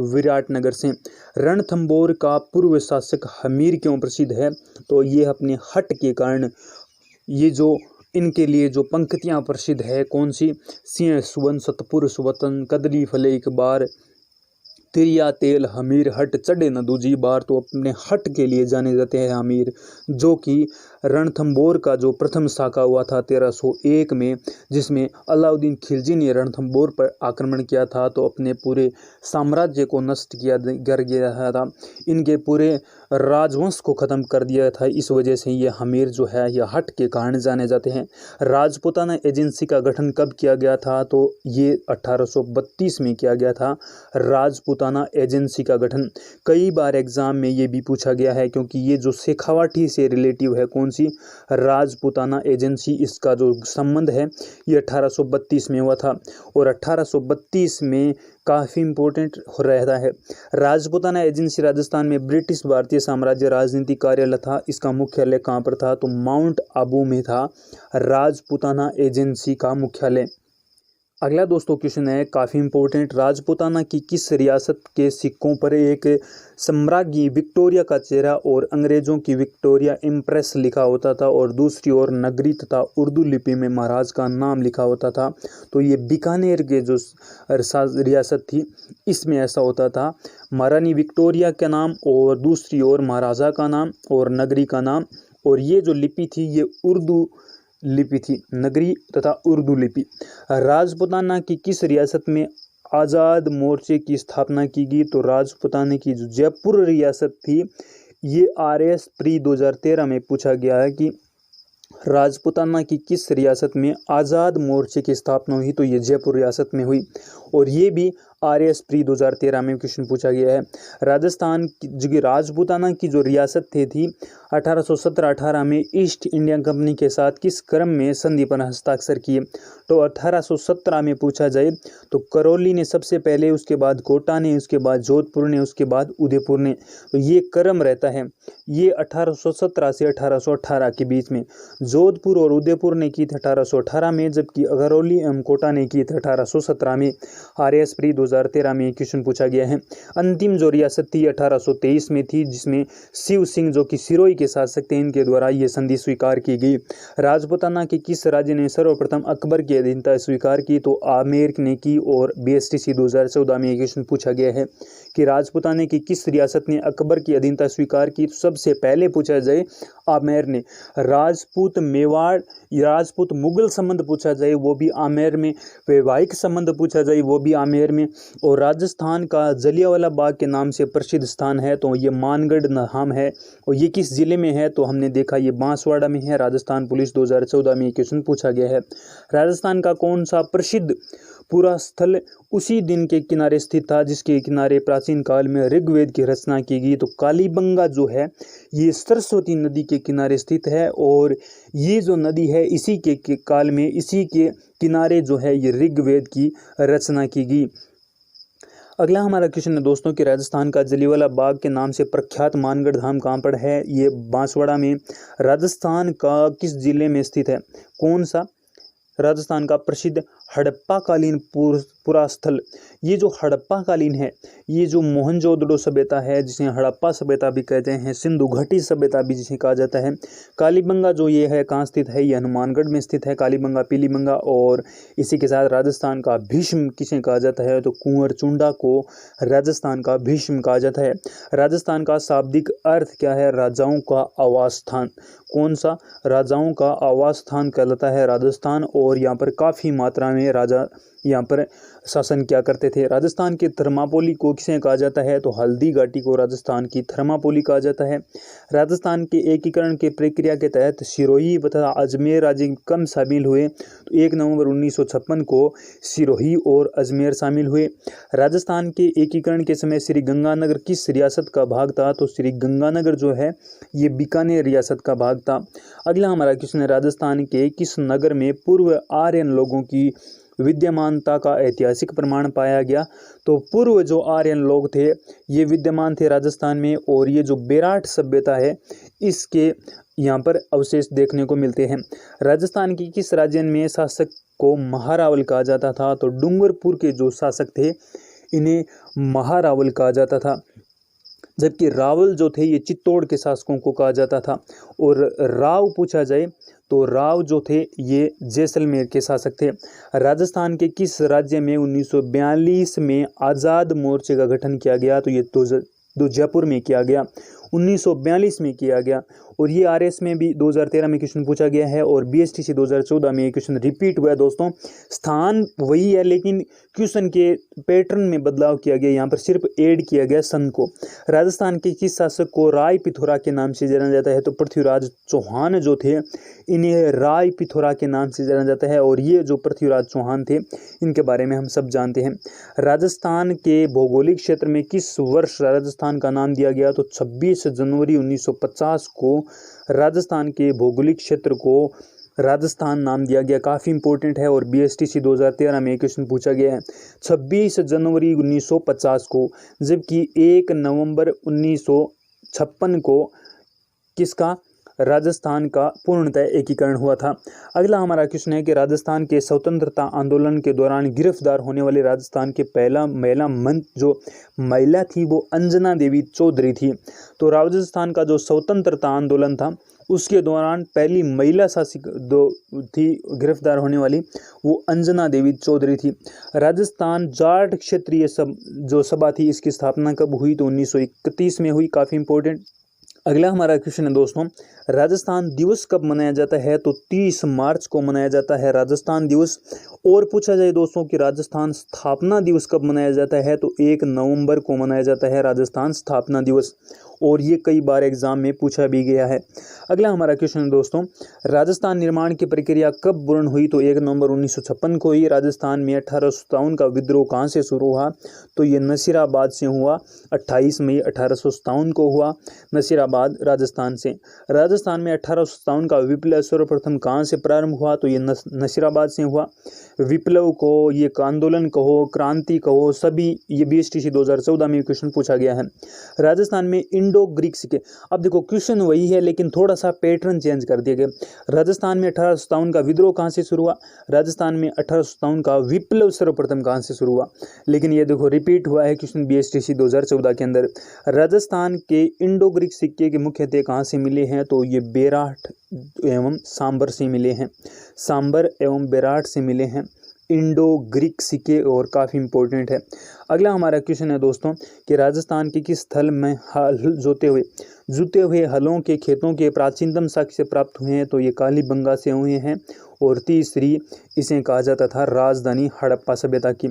विराटनगर से। रणथंभौर का पूर्व शासक हमीर क्यों प्रसिद्ध है? तो ये अपने हट के कारण, ये जो इनके लिए जो पंक्तियां प्रसिद्ध है कौन सी? सिंह सुवन सतपुर सुवतन कदली फले एक बार, तिरिया तेल हमीर हट चढ़े न दूजी बार। तो अपने हट के लिए जाने जाते हैं हमीर, जो कि रणथंभौर का जो प्रथम शाखा हुआ था 1301 में, जिसमें अलाउद्दीन खिलजी ने रणथंभौर पर आक्रमण किया था तो अपने पूरे साम्राज्य को नष्ट कर गया था, इनके पूरे राजवंश को ख़त्म कर दिया था। इस वजह से ये हमीर जो है यह हट के कारण जाने जाते हैं। राजपूताना एजेंसी का गठन कब किया गया था? तो ये 1832 में किया गया था राजपूताना एजेंसी का गठन। कई बार एग्जाम में ये भी पूछा गया है, क्योंकि ये जो शेखावाटी से रिलेटिव है कौन सी? राजपूताना एजेंसी, इसका जो संबंध है ये 1832 में हुआ था। और 1832 में काफ़ी इंपॉर्टेंट रहता है। राजपूताना एजेंसी राजस्थान में ब्रिटिश भारतीय साम्राज्य राजनीतिक कार्यालय था। इसका मुख्यालय कहाँ पर था? तो माउंट आबू में था राजपूताना एजेंसी का मुख्यालय। अगला दोस्तों क्वेश्चन है काफ़ी इंपॉर्टेंट, राजपूताना की किस रियासत के सिक्कों पर एक सम्राज्ञी विक्टोरिया का चेहरा और अंग्रेजों की विक्टोरिया इम्प्रेस लिखा होता था, और दूसरी ओर नगरी तथा उर्दू लिपि में महाराज का नाम लिखा होता था? तो ये बीकानेर के जो रियासत थी इसमें ऐसा होता था, महारानी विक्टोरिया का नाम और दूसरी ओर महाराजा का नाम और नगरी का नाम। और ये जो लिपि थी ये उर्दू लिपि थी, नगरी तथा उर्दू लिपि। राजपूताना की किस रियासत में आज़ाद मोर्चे की स्थापना की गई? तो राजपूताना की जो जयपुर रियासत थी, ये RS प्री 2013 में पूछा गया है कि राजपूताना की किस रियासत में आज़ाद मोर्चे की स्थापना हुई? तो ये जयपुर रियासत में हुई। और ये भी RS प्री 2013 में क्वेश्चन पूछा गया है। राजस्थान की जो राजपूताना की जो रियासत थी 1817-18 में ईस्ट इंडिया कंपनी के साथ किस क्रम में संधि पर हस्ताक्षर किए? तो 1817 में पूछा जाए तो करौली ने सबसे पहले, उसके बाद कोटा ने, उसके बाद जोधपुर ने, उसके बाद उदयपुर ने। तो ये क्रम रहता है, ये 1817 से 1818 के बीच में। जोधपुर और उदयपुर ने की थी 1818 में, जबकि करौली एवं कोटा ने की थी 1817 में। RS प्री 2013 में क्वेश्चन पूछा गया है। अंतिम जो रियासत थी 1823 में थी, जिसमें शिव सिंह जो कि सिरोही के शासक थे, इनके द्वारा ये संधि स्वीकार की गई। राजपूताना के किस राज्य ने सर्वप्रथम अकबर की अधीनता स्वीकार की? तो आमेर ने की। और BSTC 2014 में क्वेश्चन पूछा गया है कि राजपूताना की किस रियासत ने अकबर की अधीनता स्वीकार की? तो सबसे पहले पूछा जाए आमेर ने। राजपूत मेवाड़ राजपूत मुगल संबंध पूछा जाए वो भी आमेर में, वैवाहिक संबंध पूछा जाए वो भी आमेर में। और राजस्थान का जलियांवाला बाग के नाम से प्रसिद्ध स्थान है तो ये मानगढ़ नाम है। और ये किस जिले में है? तो हमने देखा ये बांसवाड़ा में है। राजस्थान पुलिस 2014 में क्वेश्चन पूछा गया है। राजस्थान का कौन सा प्रसिद्ध पूरा स्थल उसी दिन के किनारे स्थित था जिसके किनारे प्राचीन काल में ऋग्वेद की रचना की गई? तो कालीबंगा जो है ये सरस्वती नदी के किनारे स्थित है, और ये जो नदी है इसी के काल में, इसी के किनारे जो है ये ऋग्वेद की रचना की गई। अगला हमारा क्वेश्चन है दोस्तों कि राजस्थान का जलियांवाला बाग के नाम से प्रख्यात मानगढ़ धाम कहाँ पर है। ये बांसवाड़ा में राजस्थान का किस जिले में स्थित है। कौन सा। राजस्थान का प्रसिद्ध हड़प्पा कालीन पुरास्थल। ये जो हड़प्पा कालीन है, ये जो मोहनजोदड़ो सभ्यता है जिसे हड़प्पा सभ्यता भी कहते हैं, सिंधु घाटी सभ्यता भी जिसे कहा जाता है। कालीबंगा जो ये है कहाँ स्थित है, ये हनुमानगढ़ में स्थित है, कालीबंगा पीलीबंगा। और इसी के साथ राजस्थान का भीष्म किसे कहा जाता है, तो कुंवर चुंडा को राजस्थान का भीष्म कहा जाता है। राजस्थान का शाब्दिक अर्थ क्या है, राजाओं का आवास स्थान। कौन सा। राजाओं का आवास स्थान कहलाता है राजस्थान। और यहाँ पर काफ़ी मात्रा में राजा यहाँ पर शासन क्या करते थे। राजस्थान के थर्मापोली को किसे कहा जाता है, तो हल्दी घाटी को राजस्थान की थर्मापोली कहा जाता है। राजस्थान के एकीकरण की प्रक्रिया के तहत सिरोही तथा अजमेर राज्य कम शामिल हुए, तो 1 नवंबर 1956 को सिरोही और अजमेर शामिल हुए। राजस्थान के एकीकरण के समय श्री गंगानगर किस रियासत का भाग था, तो श्री गंगानगर जो है ये बीकानेर रियासत का भाग था। अगला हमारा क्वेश्चन है राजस्थान के किस नगर में पूर्व आर्यन लोगों की विद्यमानता का ऐतिहासिक प्रमाण पाया गया। तो पूर्व जो आर्यन लोग थे ये विद्यमान थे राजस्थान में। और ये जो बेराट सभ्यता है इसके यहाँ पर अवशेष देखने को मिलते हैं। राजस्थान की किस राज्य में शासक को महारावल कहा जाता था, तो डूंगरपुर के जो शासक थे इन्हें महारावल कहा जाता था, जबकि रावल जो थे ये चित्तौड़ के शासकों को कहा जाता था। और राव पूछा जाए तो राव जो थे ये जैसलमेर के शासक थे। राजस्थान के किस राज्य में 1942 में आज़ाद मोर्चे का गठन किया गया, तो ये जयपुर में किया गया, 1942 में किया गया। और ये आरएस में भी 2013 में क्वेश्चन पूछा गया है और बीएसटीसी 2014 में ये क्वेश्चन रिपीट हुआ है दोस्तों। स्थान वही है लेकिन क्वेश्चन के पैटर्न में बदलाव किया गया, यहाँ पर सिर्फ ऐड किया गया सन को। राजस्थान के किस शासक को राय पिथौरा के नाम से जाना जाता है, तो पृथ्वीराज चौहान जो थे इन्हें राय पिथौरा के नाम से जाना जाता है। और ये जो पृथ्वीराज चौहान थे इनके बारे में हम सब जानते हैं। राजस्थान के भौगोलिक क्षेत्र में किस वर्ष राजस्थान का नाम दिया गया, तो 26 जनवरी 1950 को राजस्थान के भौगोलिक क्षेत्र को राजस्थान नाम दिया गया। काफ़ी इंपॉर्टेंट है और बीएसटीसी 2013 में क्वेश्चन पूछा गया है 26 जनवरी 1950 को, जबकि 1 नवंबर 1956 को किसका, राजस्थान का पूर्णतः एकीकरण हुआ था। अगला हमारा क्वेश्चन है कि राजस्थान के स्वतंत्रता आंदोलन के दौरान गिरफ्तार होने वाले राजस्थान के पहला महिला थी वो अंजना देवी चौधरी थी। तो राजस्थान का जो स्वतंत्रता आंदोलन था उसके दौरान पहली महिला शासक थी गिरफ्तार होने वाली, वो अंजना देवी चौधरी थी। राजस्थान जाट क्षेत्रीय जो सभा थी इसकी स्थापना कब हुई, तो 1931 में हुई। काफ़ी इंपॉर्टेंट। अगला हमारा क्वेश्चन है दोस्तों, राजस्थान दिवस कब मनाया जाता है, तो 30 मार्च को मनाया जाता है राजस्थान दिवस। और पूछा जाए दोस्तों कि राजस्थान स्थापना दिवस कब मनाया जाता है, तो 1 नवंबर को मनाया जाता है राजस्थान स्थापना दिवस। और ये कई बार एग्जाम में पूछा भी गया है। अगला हमारा क्वेश्चन है दोस्तों, राजस्थान निर्माण की प्रक्रिया कब पूर्ण हुई, तो 1 नवंबर 1956 को ही। राजस्थान में 1857 का विद्रोह कहाँ से शुरू हुआ, तो ये नसीराबाद से हुआ। 28 मई 1857 को हुआ नसीराबाद राजस्थान से। राजस्थान में 1857 का विप्लव सर्वप्रथम कहाँ से प्रारंभ हुआ, तो ये नसीराबाद से हुआ। विप्लव को, ये आंदोलन कहो, क्रांति कहो, सभी ये बीएसटीसी 2014 में क्वेश्चन पूछा गया है। राजस्थान में इंडो ग्रीक सिक्के, अब देखो क्वेश्चन वही है लेकिन थोड़ा सा पैटर्न चेंज कर दिया गया। राजस्थान में 1857 का विद्रोह कहाँ से शुरू हुआ, राजस्थान में 1857 का विप्लव सर्वप्रथम कहाँ से शुरू हुआ, लेकिन ये देखो रिपीट हुआ है क्वेश्चन बीएसटीसी 2014 के अंदर। राजस्थान के इंडो ग्रीक सिक्के के मुख्यतः कहाँ से मिले हैं, तो ये बेराट एवं सांबर से मिले हैं। सांबर एवं बेराट से मिले हैं इंडो ग्रीक सिक्के और काफ़ी इंपॉर्टेंट है। अगला हमारा क्वेश्चन है दोस्तों कि राजस्थान के किस स्थल में हल जुते हुए हलों के खेतों के प्राचीनतम साक्ष्य प्राप्त हुए हैं, तो ये कालीबंगा से हुए हैं। और तीसरी इसे कहा जाता था राजधानी हड़प्पा सभ्यता की।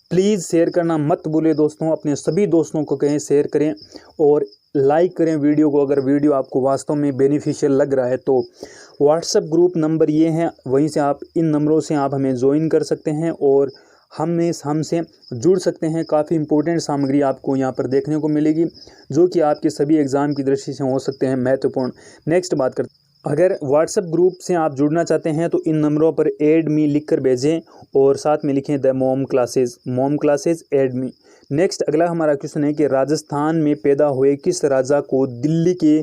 प्लीज़ शेयर करना मत भूलें दोस्तों, अपने सभी दोस्तों को कहें शेयर करें और लाइक करें वीडियो को। अगर वीडियो आपको वास्तव में बेनिफिशियल लग रहा है तो व्हाट्सएप ग्रुप नंबर ये हैं, वहीं से आप इन नंबरों से आप हमें ज्वाइन कर सकते हैं और हमसे जुड़ सकते हैं। काफ़ी इंपॉर्टेंट सामग्री आपको यहाँ पर देखने को मिलेगी जो कि आपके सभी एग्ज़ाम की दृष्टि से हो सकते हैं महत्वपूर्ण। नेक्स्ट बात करते हैं अगर व्हाट्सएप ग्रुप से आप जुड़ना चाहते हैं तो इन नंबरों पर ऐड मी लिखकर भेजें और साथ में लिखें द मोम क्लासेज ऐड मी। नेक्स्ट अगला हमारा क्वेश्चन है कि राजस्थान में पैदा हुए किस राजा को दिल्ली के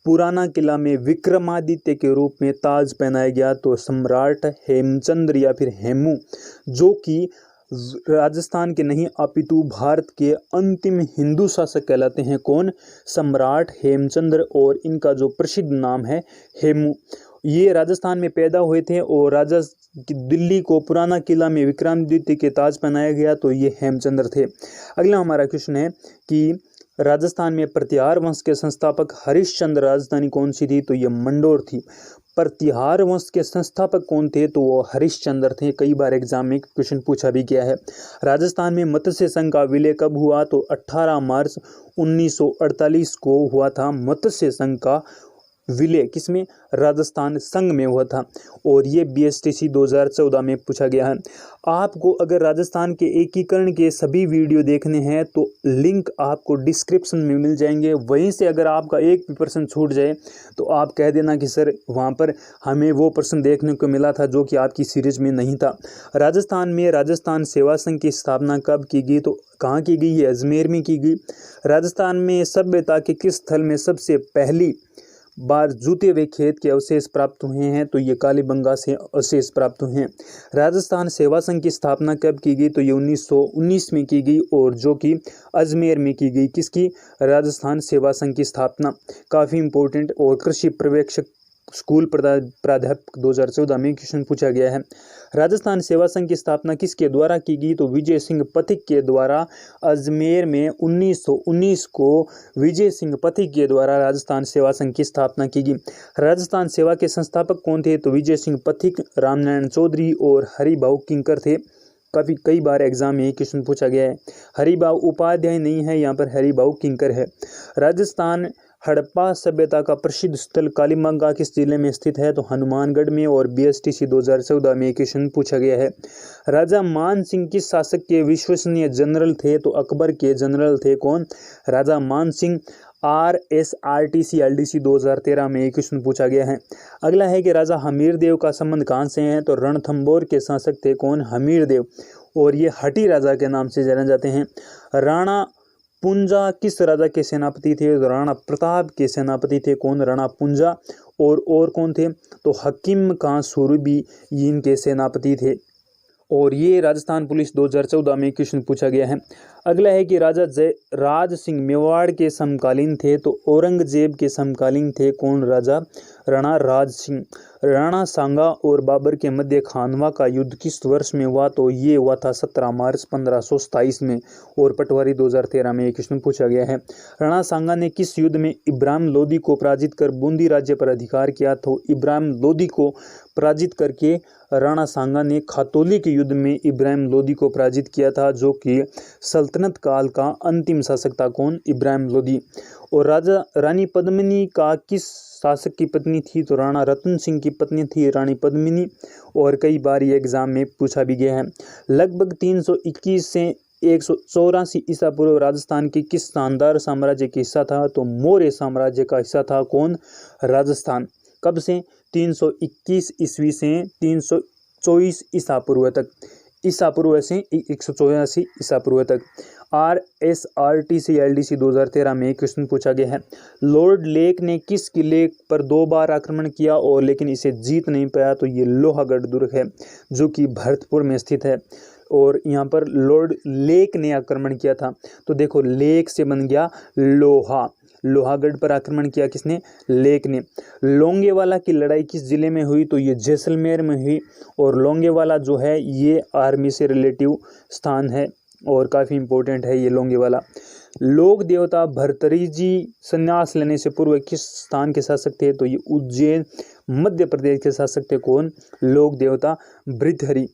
पुराना किला में विक्रमादित्य के रूप में ताज पहनाया गया? तो सम्राट हेमचंद्र या फिर हेमू, जो कि राजस्थान के नहीं अपितु भारत के अंतिम हिंदू शासक कहलाते हैं। कौन? सम्राट हेमचंद्र, और इनका जो प्रसिद्ध नाम है हेमू। ये राजस्थान में पैदा हुए थे और राजा दिल्ली को पुराना किला में विक्रमादित्य के ताज पहनाया गया, तो ये हेमचंद्र थे। अगला हमारा क्वेश्चन है कि राजस्थान में प्रतिहार वंश के संस्थापक हरिश्चंद्र राजधानी कौन सी थी? तो ये मंडोर थी। प्रतिहार वंश के संस्थापक कौन थे? तो वो हरिश्चंद्र थे। कई बार एग्जाम में क्वेश्चन पूछा भी गया है। राजस्थान में मत्स्य संघ का विलय कब हुआ? तो 18 मार्च 1948 को हुआ था मत्स्य संघ का विलय। किसमें? राजस्थान संघ में हुआ था, और ये BSTC 2014 में पूछा गया है। आपको अगर राजस्थान के एकीकरण के सभी वीडियो देखने हैं तो लिंक आपको डिस्क्रिप्शन में मिल जाएंगे। वहीं से अगर आपका एक भी प्रश्न छूट जाए तो आप कह देना कि सर वहाँ पर हमें वो प्रश्न देखने को मिला था जो कि आपकी सीरीज में नहीं था। राजस्थान में राजस्थान सेवा संघ की स्थापना कब की गई? तो कहाँ की गई? ये अजमेर में की गई। राजस्थान में सभ्यता के किस स्थल में सबसे पहली बार जूते हुए खेत के अवशेष प्राप्त हुए हैं? तो ये कालीबंगा से अवशेष प्राप्त हुए हैं। राजस्थान सेवा संघ की स्थापना कब की गई? तो ये 1919 में की गई, और जो कि अजमेर में की गई। किसकी? राजस्थान सेवा संघ की स्थापना। काफ़ी इंपॉर्टेंट। और कृषि पर्यवेक्षक स्कूल प्राध्यापक 2014 में क्वेश्चन पूछा गया है। राजस्थान सेवा संघ की स्थापना किसके द्वारा की गई? तो विजय सिंह पथिक के द्वारा। अजमेर में 1919 को विजय सिंह पथिक के द्वारा राजस्थान सेवा संघ की स्थापना की गई। राजस्थान सेवा के संस्थापक कौन थे? तो विजय सिंह पथिक, रामनारायण चौधरी और हरिभाऊ किंकर थे। कई बार एग्जाम में क्वेश्चन पूछा गया है। हरिभाऊ उपाध्याय नहीं है, यहाँ पर हरिभाऊ किंकर है। राजस्थान हड़प्पा सभ्यता का प्रसिद्ध स्थल कालीबंगा किस जिले में स्थित है? तो हनुमानगढ़ में, और BSTC 2014 में क्वेश्चन पूछा गया है। राजा मान सिंह किस शासक के विश्वसनीय जनरल थे? तो अकबर के जनरल थे। कौन? राजा मान सिंह। RSRTC LDC 2013 में क्वेश्चन पूछा गया है। अगला है कि राजा हमीरदेव का संबंध कहाँ से है? तो रणथंभौर के शासक थे। कौन? हमीरदेव, और ये हठी राजा के नाम से जाने जाते हैं। राणा पुंजा किस राजा के सेनापति थे? तो राणा प्रताप के सेनापति थे। कौन? राणा पुंजा। और कौन थे? तो हकीम खां सुरभी इनके सेनापति थे। और ये राजस्थान पुलिस 2014 में क्वेश्चन पूछा गया है। अगला है कि राजा जयराज सिंह मेवाड़ के समकालीन थे। तो औरंगजेब के समकालीन थे। कौन? राजा राणा राज सिंह। राणा सांगा और बाबर के मध्य खानवा का युद्ध किस वर्ष में हुआ? तो ये हुआ था 17 मार्च 1527 में। और पटवारी 2013 में क्वेश्चन पूछा गया है। राणा सांगा ने किस युद्ध में इब्राहिम लोदी को पराजित कर बूंदी राज्य पर अधिकार किया? तो इब्राहिम लोदी को पराजित करके राणा सांगा ने खातौली के युद्ध में इब्राहिम लोदी को पराजित किया था, जो कि सल्तनत काल का अंतिम शासक था। कौन? इब्राहिम लोदी। और राजा रानी पद्मिनी का किस शासक की पत्नी थी? तो राणा रतन सिंह की पत्नी थी रानी पद्मिनी। और कई बार ये एग्जाम में पूछा भी गया है। लगभग 321 से 184 ईसा पूर्व राजस्थान की किस शानदार साम्राज्य का हिस्सा था? तो मौर्य साम्राज्य का हिस्सा था। कौन? राजस्थान। कब से? 321 ईस्वी से 324 ईसा पूर्व तक। ईसा पूर्व से 184 ईसा पूर्व तक। RSRTC LDC 2013 में क्वेश्चन पूछा गया है। लॉर्ड लेक ने किस किले पर 2 बार आक्रमण किया और लेकिन इसे जीत नहीं पाया? तो ये लोहागढ़ दुर्ग है, जो कि भरतपुर में स्थित है। और यहाँ पर लॉर्ड लेक ने आक्रमण किया था। तो देखो, लेक से बन गया लोहा। लोहागढ़ पर आक्रमण किया किसने? लेक ने। लोंगेवाला की लड़ाई किस जिले में हुई? तो ये जैसलमेर में हुई। और लोंगेवाला जो है ये आर्मी से रिलेटिव स्थान है और काफ़ी इंपॉर्टेंट है ये लोंगेवाला। लोक देवता भर्तृहरि जी संन्यास लेने से पूर्व किस स्थान के शासक थे? तो ये उज्जैन मध्य प्रदेश के शासक थे। कौन? लोक देवता भर्तृहरि।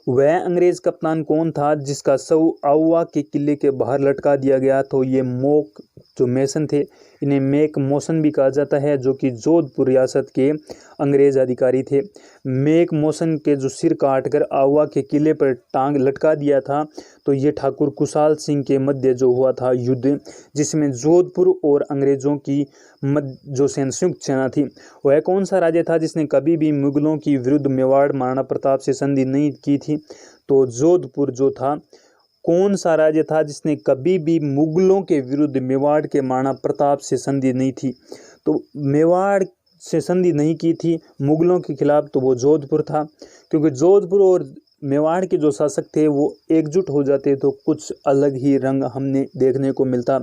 वह अंग्रेज कप्तान कौन था जिसका शव आउवा के किले के बाहर लटका दिया गया? तो ये जो मेसन थे, इन्हें मेक मोसन भी कहा जाता है, जो कि जोधपुर रियासत के अंग्रेज अधिकारी थे। मेक मोसन के जो सिर काटकर आवा के किले पर टांग लटका दिया था, तो ये ठाकुर कुशाल सिंह के मध्य जो हुआ था युद्ध, जिसमें जोधपुर और अंग्रेजों की जो संयुक्त सेना थी। वह कौन सा राज्य था जिसने कभी भी मुगलों की विरुद्ध मेवाड़ महाराणा प्रताप से संधि नहीं की थी? तो जोधपुर जो था, कौन सा राज्य था जिसने कभी भी मुगलों के विरुद्ध मेवाड़ के महाराणा प्रताप से संधि नहीं थी? तो मेवाड़ से संधि नहीं की थी मुगलों के खिलाफ, तो वो जोधपुर था। क्योंकि जोधपुर और मेवाड़ के जो शासक थे वो एकजुट हो जाते तो कुछ अलग ही रंग हमने देखने को मिलता।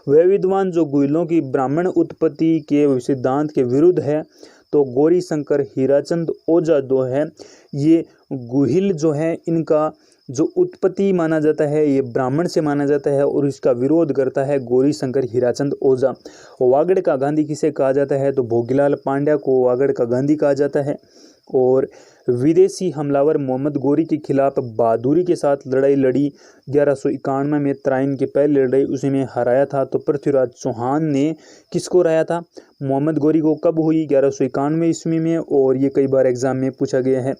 वह विद्वान जो गुहिलों की ब्राह्मण उत्पत्ति के सिद्धांत के विरुद्ध है, तो गौरी शंकर हीराचंद ओझा जो है, ये गुहिल जो है, इनका जो उत्पत्ति माना जाता है ये ब्राह्मण से माना जाता है और इसका विरोध करता है गौरी शंकर हीराचंद ओझा। वागड़ का गांधी किसे कहा जाता है? तो भोगीलाल पांड्या को वागड़ का गांधी कहा जाता है। और विदेशी हमलावर मोहम्मद गौरी के खिलाफ बहादुरी के साथ लड़ाई लड़ी 1191 में तराइन की पहली लड़ाई उसी में हराया था। तो पृथ्वीराज चौहान ने किसको हराया था? मोहम्मद गौरी को। कब हुई? 1191 ईस्वी में, और ये कई बार एग्जाम में पूछा गया है।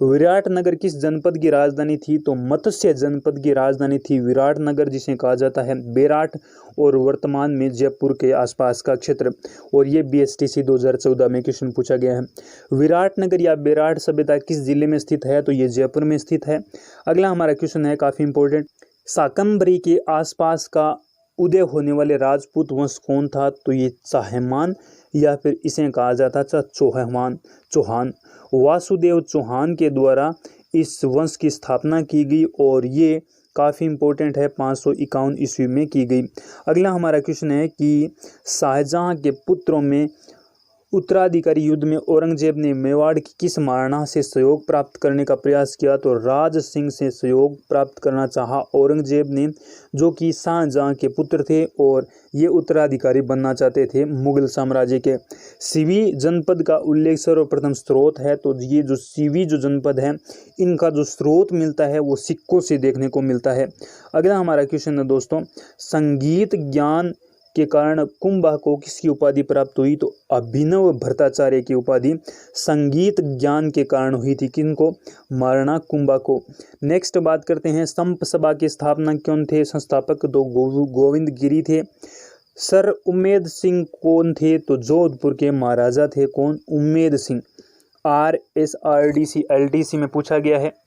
विराटनगर किस जनपद की राजधानी थी? तो मत्स्य जनपद की राजधानी थी विराटनगर, जिसे कहा जाता है बेराट, और वर्तमान में जयपुर के आसपास का क्षेत्र। और ये BSTC 2014 में क्वेश्चन पूछा गया है। विराटनगर या बेराट सभ्यता किस जिले में स्थित है? तो ये जयपुर में स्थित है। अगला हमारा क्वेश्चन है काफी इंपॉर्टेंट, शाकंभरी के आसपास का उदय होने वाले राजपूत वंश कौन था? तो ये चाहमान, या फिर इसे कहा जाता था चौहान। वासुदेव चौहान के द्वारा इस वंश की स्थापना की गई और ये काफ़ी इंपॉर्टेंट है, 551 ईस्वी में की गई। अगला हमारा क्वेश्चन है कि शाहजहां के पुत्रों में उत्तराधिकारी युद्ध में औरंगजेब ने मेवाड़ की किस महाराणा से सहयोग प्राप्त करने का प्रयास किया? तो राज सिंह से सहयोग प्राप्त करना चाहा औरंगजेब ने, जो कि शाहजहां के पुत्र थे और ये उत्तराधिकारी बनना चाहते थे मुगल साम्राज्य के। सीवी जनपद का उल्लेख सर्वप्रथम स्रोत है, तो ये जो सीवी जो जनपद है, इनका जो स्रोत मिलता है वो सिक्कों से देखने को मिलता है। अगला हमारा क्वेश्चन है दोस्तों, संगीत ज्ञान के कारण कुंभा को किसकी उपाधि प्राप्त हुई? तो अभिनव भट्टाचार्य की उपाधि संगीत ज्ञान के कारण हुई थी। किनको? महाराणा कुंभा को। नेक्स्ट बात करते हैं, संप सभा की स्थापना कौन थे? संस्थापक तो गोविंद गिरी थे। सर उम्मेद सिंह कौन थे? तो जोधपुर के महाराजा थे। कौन? उम्मेद सिंह। RSRDC LDC में पूछा गया है।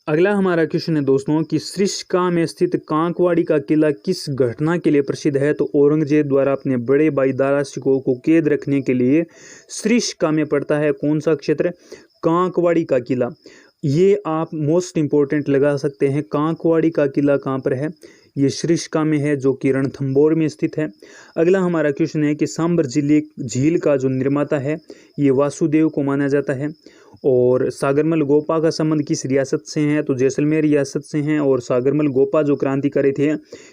अगला हमारा क्वेश्चन है दोस्तों कि सृष्का में स्थित कांकवाड़ी का किला किस घटना के लिए प्रसिद्ध है? तो औरंगजेब द्वारा अपने बड़े भाई दारा शिकोह को कैद रखने के लिए सृष्का में पड़ता है कौन सा क्षेत्र? कांकवाड़ी का किला। ये आप मोस्ट इंपॉर्टेंट लगा सकते हैं। कांकवाड़ी का किला कहाँ पर है? ये सृष्का में है, जो कि रणथंभौर में स्थित है। अगला हमारा क्वेश्चन है कि सांबर झील का जो निर्माता है ये वासुदेव को माना जाता है। और सागरमल गोपा का संबंध किस रियासत से है? तो जैसलमेर रियासत से हैं। और सागरमल गोपा जो क्रांतिकारी थे,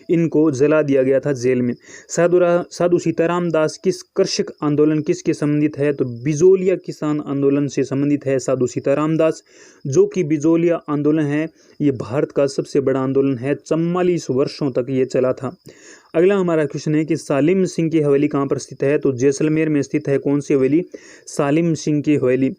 इनको जला दिया गया था जेल में। साधु सीताराम दास किस कृषक आंदोलन किसके संबंधित है? तो बिजोलिया किसान आंदोलन से संबंधित है साधु सीताराम दास, जो कि बिजोलिया आंदोलन है ये भारत का सबसे बड़ा आंदोलन है, 44 वर्षों तक ये चला था। अगला हमारा क्वेश्चन है कि सालिम सिंह की हवेली कहाँ पर स्थित है? तो जैसलमेर में स्थित है। कौन सी हवेली? सालिम सिंह की हवेली।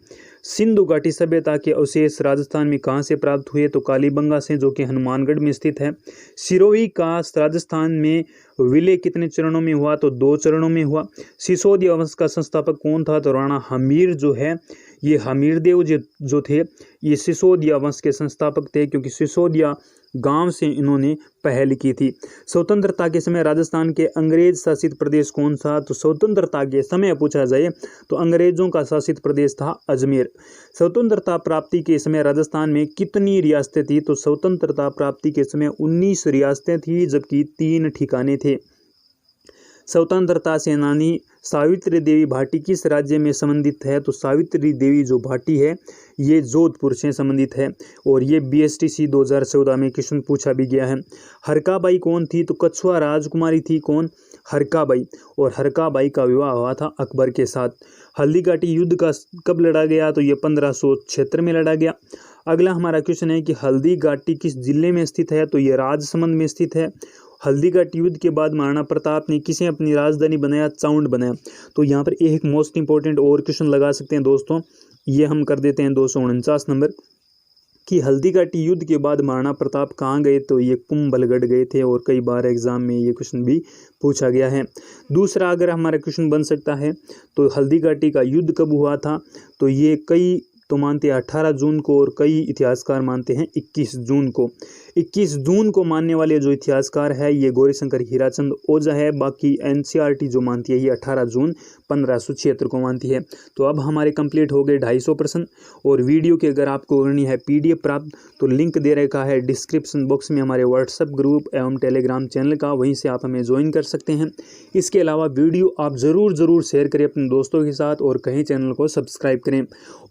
सिंधु घाटी सभ्यता के अवशेष राजस्थान में कहाँ से प्राप्त हुए? तो कालीबंगा से, जो कि हनुमानगढ़ में स्थित है। सिरोही का राजस्थान में विलय कितने चरणों में हुआ? तो 2 चरणों में हुआ। सिसोदिया वंश का संस्थापक कौन था? तो राणा हमीर जो है, ये हमीरदेव जो थे, ये सिसोदिया वंश के संस्थापक थे, क्योंकि सिसोदिया गांव से इन्होंने पहल की थी। स्वतंत्रता के समय राजस्थान के अंग्रेज शासित प्रदेश कौन सा? तो स्वतंत्रता के समय पूछा जाए तो अंग्रेजों का शासित प्रदेश था अजमेर। स्वतंत्रता प्राप्ति के समय राजस्थान में कितनी रियासतें थी? तो स्वतंत्रता प्राप्ति के समय 19 रियासतें थी, जबकि 3 ठिकाने थे। स्वतंत्रता सेनानी सावित्री देवी भाटी किस राज्य में संबंधित है? तो सावित्री देवी जो भाटी है ये जोधपुर से संबंधित है। और ये BSTC 2014 में क्वेश्चन पूछा भी गया है। हरकाबाई कौन थी? तो कछुआ राजकुमारी थी। कौन? हरकाबाई। और हरकाबाई का विवाह हुआ था अकबर के साथ। हल्दीघाटी युद्ध का कब लड़ा गया? तो ये 1576 में लड़ा गया। अगला हमारा क्वेश्चन है कि हल्दीघाटी किस जिले में स्थित है? तो ये राजसमंद में स्थित है। हल्दीघाटी युद्ध के बाद महाराणा प्रताप ने किसे अपनी राजधानी बनाया? चाउंड बनाया। तो यहाँ पर एक मोस्ट इंपॉर्टेंट और क्वेश्चन लगा सकते हैं दोस्तों, ये हम कर देते हैं 249 नंबर कि हल्दीघाटी युद्ध के बाद महाराणा प्रताप कहाँ गए? तो ये कुंभलगढ़ गए थे, और कई बार एग्जाम में ये क्वेश्चन भी पूछा गया है। दूसरा अगर हमारा क्वेश्चन बन सकता है तो हल्दीघाटी का युद्ध कब हुआ था? तो ये कई तो मानते हैं 18 जून को, और कई इतिहासकार मानते हैं 21 जून को। 21 जून को मानने वाले जो इतिहासकार है ये गौरीशंकर हीराचंद ओझा है। बाकी एनसीईआरटी जो मानती है ये 18 जून 1576 को मानती है। तो अब हमारे कंप्लीट हो गए 250 प्रश्न। और वीडियो की अगर आपको करनी है PDF प्राप्त तो लिंक दे रखा है डिस्क्रिप्शन बॉक्स में हमारे व्हाट्सएप ग्रुप एवं टेलीग्राम चैनल का, वहीं से आप हमें ज्वाइन कर सकते हैं। इसके अलावा वीडियो आप ज़रूर शेयर करें अपने दोस्तों के साथ, और कहीं चैनल को सब्सक्राइब करें।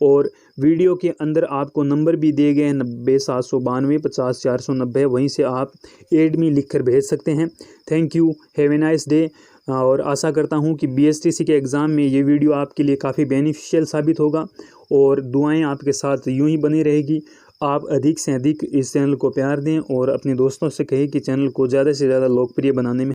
और वीडियो के अंदर आपको नंबर भी दिए गए हैं 90 792 50 490, वहीं से आप एडमी लिख कर भेज सकते हैं। Thank you, have a nice day. और आशा करता हूं कि BSTC के एग्ज़ाम में ये वीडियो आपके लिए काफ़ी बेनिफिशियल साबित होगा, और दुआएं आपके साथ यूं ही बनी रहेगी। आप अधिक से अधिक इस चैनल को प्यार दें, और अपने दोस्तों से कहें कि चैनल को ज़्यादा से ज़्यादा लोकप्रिय बनाने में